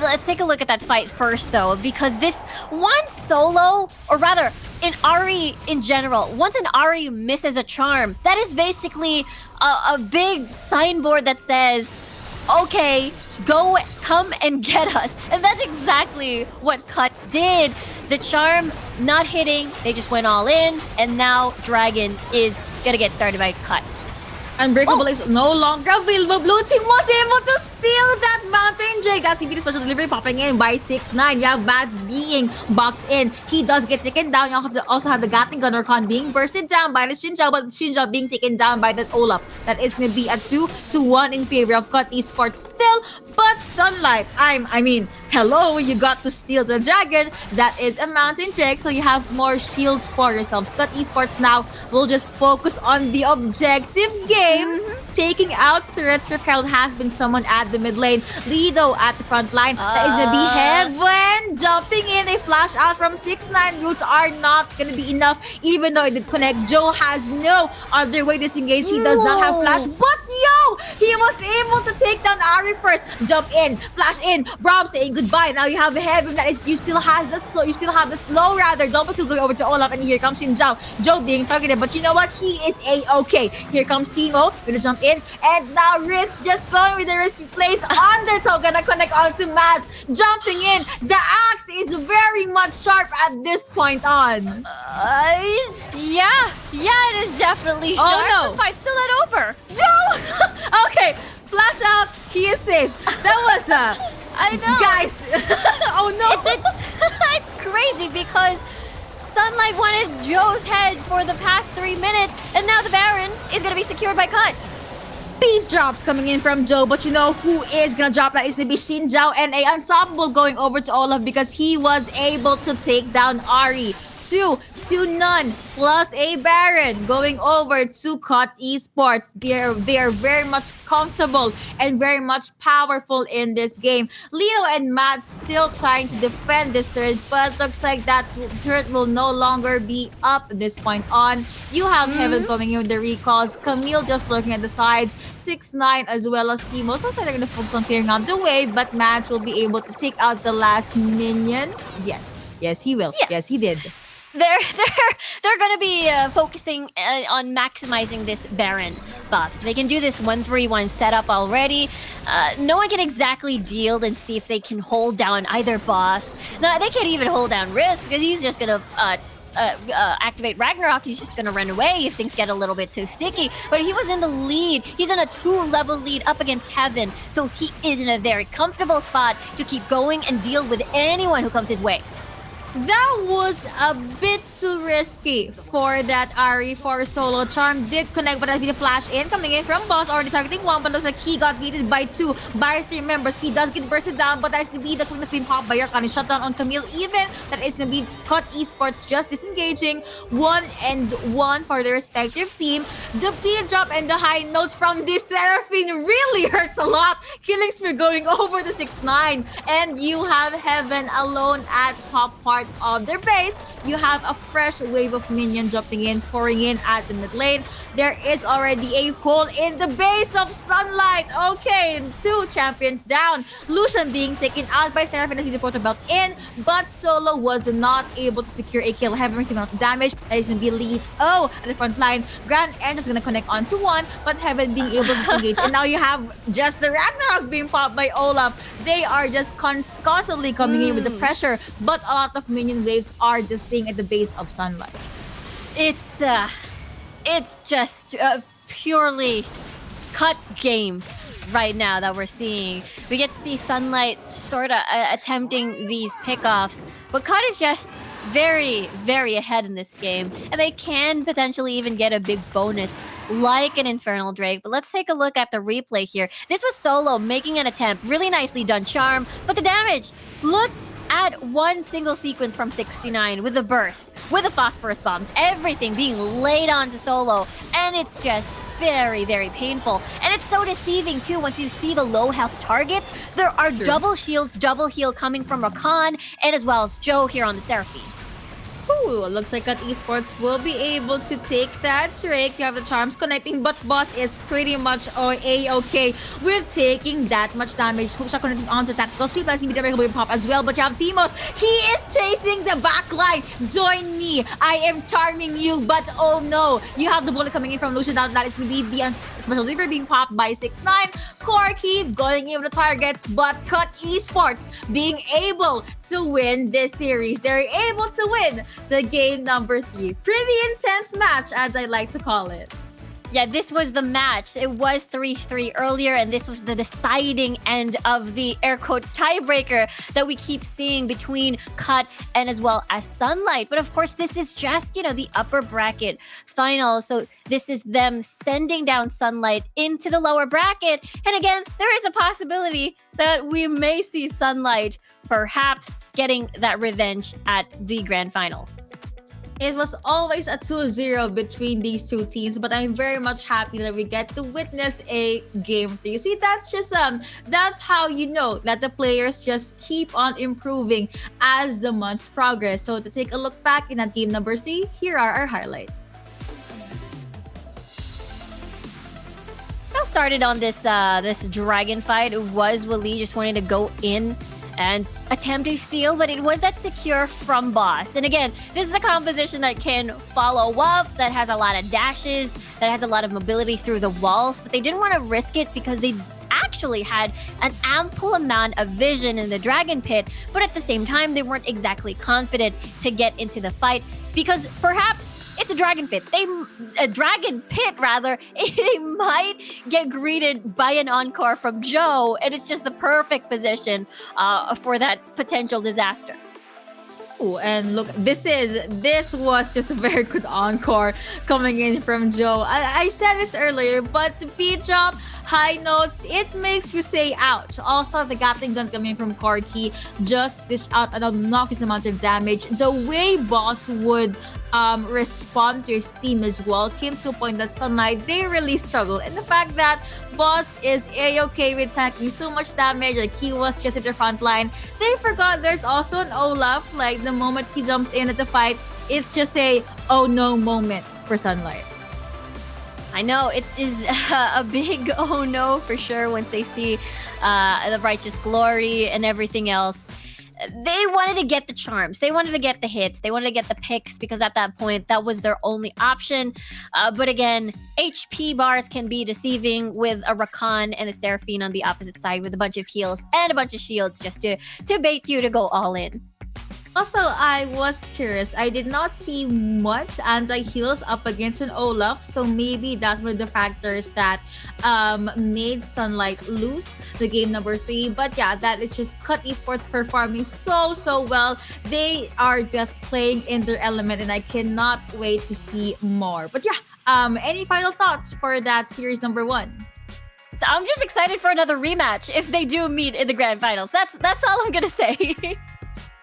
let's take a look at that fight first, though, because this one Solo, or rather, in Ari in general, once an Ari misses a charm, that is basically a big signboard that says, okay, come and get us. And that's exactly what Cut did. The charm not hitting, they just went all in, and now Dragon is gonna get started by Cut. Unbreakable is no longer available. Blue team was able to steal that Mountain Drake. That's the special delivery popping in by 6-9. You have Bats being boxed in. He does get taken down. You also have the Gatling Gunner Khan being bursted down by the Xin Zhao, but Xin Zhao being taken down by that Olaf. That is going to be a 2-1 in favor of Cut Esports still. But Sunlight, hello, you got to steal the Dragon. That is a Mountain Drake, so you have more shields for yourselves. Cut Esports now will just focus on the objective game. Taking out turrets. Rift Herald has been someone at the mid lane. Lido at the front line. That is gonna be Heaven jumping in. A flash out from 6-9. Roots are not gonna be enough, even though it did connect. Joe has no other way to disengage. He does not have flash, but he was able to take down Ari first. Jump in, flash in. Braum saying goodbye. Now you have Heaven. That is, you still have the slow rather. Double kill going over to Olaf, and here comes Xin Zhao. Joe being targeted, but you know what? He is A-okay. Here comes Timo. Gonna jump in, and now Risk just going with the risky plays. Undertow gonna connect onto Maz. Jumping in. The axe is very much sharp at this point on. Yeah, it is definitely sharp. Oh no. The fight's still not over. Joe! Okay, flash out. He is safe. That was I know. Guys. Oh no. It's crazy because Sunlight wanted Joe's head for the past 3 minutes, and now the Baron is going to be secured by Cut. beat drops coming in from Joe, but you know who is gonna drop? That is gonna be Xin Zhao, and a unstoppable going over to Olaf because he was able to take down Ari. 2-0 plus a Baron going over to Cut Esports. They are very much comfortable and very much powerful in this game. Leo and Matt still trying to defend this turret, but looks like that turret will no longer be up this point on. You have Heaven coming in with the recalls. Camille just looking at the sides. 6ix9ine as well as Timo. So they're going to focus on clearing out the wave, but Matt will be able to take out the last minion. Yes, he will. Yeah. Yes, he did. They're gonna be focusing on maximizing this Baron buff. They can do this 1-3-1 setup already. No one can exactly deal and see if they can hold down either boss. No, they can't even hold down Risk because he's just gonna activate Ragnarok. He's just gonna run away if things get a little bit too sticky. But he was in the lead. He's in a 2-level lead up against Heaven, so he is in a very comfortable spot to keep going and deal with anyone who comes his way. That was a bit too risky for that Ari for solo. Charm did connect, but that'll be the flash in coming in from Boss, already targeting one, but looks like he got beaten by 2 by 3 members. He does get bursted down, but that's the quickness being popped by Yarkani. Shutdown on Camille, even that is gonna be Cut Esports just disengaging 1-1 for the respective team. The beat drop and the high notes from this Seraphine really hurts a lot. Killing Spear going over the 6ix9ine, and you have Heaven alone at top part of their base. You have a fresh wave of minions jumping in, pouring in at the mid lane. There is already a hole in the base of Sunlight. Okay, 2 champions down. Lucian being taken out by Seraphine as he deported belt in, but Solo was not able to secure a kill. Heaven receiving enough damage. That is going to be Elite O at the front line. Grand End is going to connect onto 1, but Heaven being able to disengage. And now you have just the Ragnarok being popped by Olaf. They are just constantly coming in with the pressure, but a lot of minion waves are just staying at the base of Sunlight. It's just a purely cut game right now that we're seeing. We get to see Sunlight sort of attempting these pickoffs, but Cut is just very, very ahead in this game, and they can potentially even get a big bonus like an Infernal Drake. But let's take a look at the replay here. This was Solo making an attempt. Really nicely done, Charm, but the damage, look at one single sequence from 69 with the burst, with the phosphorus bombs, everything being laid onto Solo, and it's just very, very painful. And it's so deceiving too once you see the low health targets. There are double shields, double heal coming from Rakan, and as well as Joe here on the Seraphine. Ooh, looks like Cut Esports will be able to take that Drake. You have the charms connecting, but Boss is pretty much A-okay with taking that much damage. Hookshot connecting onto Tactical Speed. Let's see the Miracle Wave pop as well, but you have Timos. He is chasing the backline. Join me. I am charming you, but oh no. You have the bullet coming in from Lucian. That is going to be the special delivery being popped by 6ix9ine. Corki going in with the targets, but Cut Esports being able to win this series. They're able to win the game number 3. Pretty intense match, as I like to call it. Yeah, this was the match. It was 3-3 earlier, and this was the deciding end of the air quote tiebreaker that we keep seeing between Cut and as well as Sunlight. But of course, this is just, the upper bracket final. So this is them sending down Sunlight into the lower bracket. And again, there is a possibility that we may see Sunlight perhaps getting that revenge at the grand finals. It was always a 2-0 between these two teams, but I'm very much happy that we get to witness a game 3. See, that's just that's how you know that the players just keep on improving as the months progress. So to take a look back in at game number 3, here are our highlights. What started on this dragon fight was Wally just wanting to go in and attempt to steal, but it was that secure from Boss. And again, this is a composition that can follow up, that has a lot of dashes, that has a lot of mobility through the walls, but they didn't want to risk it because they actually had an ample amount of vision in the dragon pit, but at the same time, they weren't exactly confident to get into the fight because perhaps it's a dragon pit. They might get greeted by an encore from Joe, and it's just the perfect position for that potential disaster. Ooh, and look, this was just a very good encore coming in from Joe. I said this earlier, but the beat drop, high notes, it makes you say ouch. Also, the Gatling gun coming from Corky just dish out an obnoxious amount of damage. The way Boss would respond to his team as well came to a point that Sunlight, they really struggle. And the fact that Boss is a-okay with tanking so much damage, like he was just at the front line, they forgot there's also an Olaf. Like the moment he jumps in at the fight, it's just a oh no moment for Sunlight. I know, it is a big oh no for sure once they see the Righteous Glory and everything else. They wanted to get the charms. They wanted to get the hits. They wanted to get the picks because at that point, that was their only option. But again, HP bars can be deceiving with a Rakan and a Seraphine on the opposite side with a bunch of heals and a bunch of shields just to bait you to go all in. Also, I was curious. I did not see much anti-heals up against an Olaf, so maybe that's one of the factors that made Sunlight lose the game number 3. But yeah, that is just Cut Esports performing so well. They are just playing in their element, and I cannot wait to see more. But yeah, any final thoughts for that series number 1? I'm just excited for another rematch if they do meet in the grand finals. That's all I'm gonna say.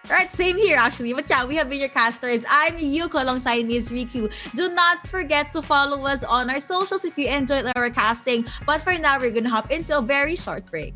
Right, same here actually. But yeah, we have been your casters. I'm Yuko alongside me is Riku. Do not forget to follow us on our socials if you enjoyed our casting. But for now, we're gonna hop into a very short break.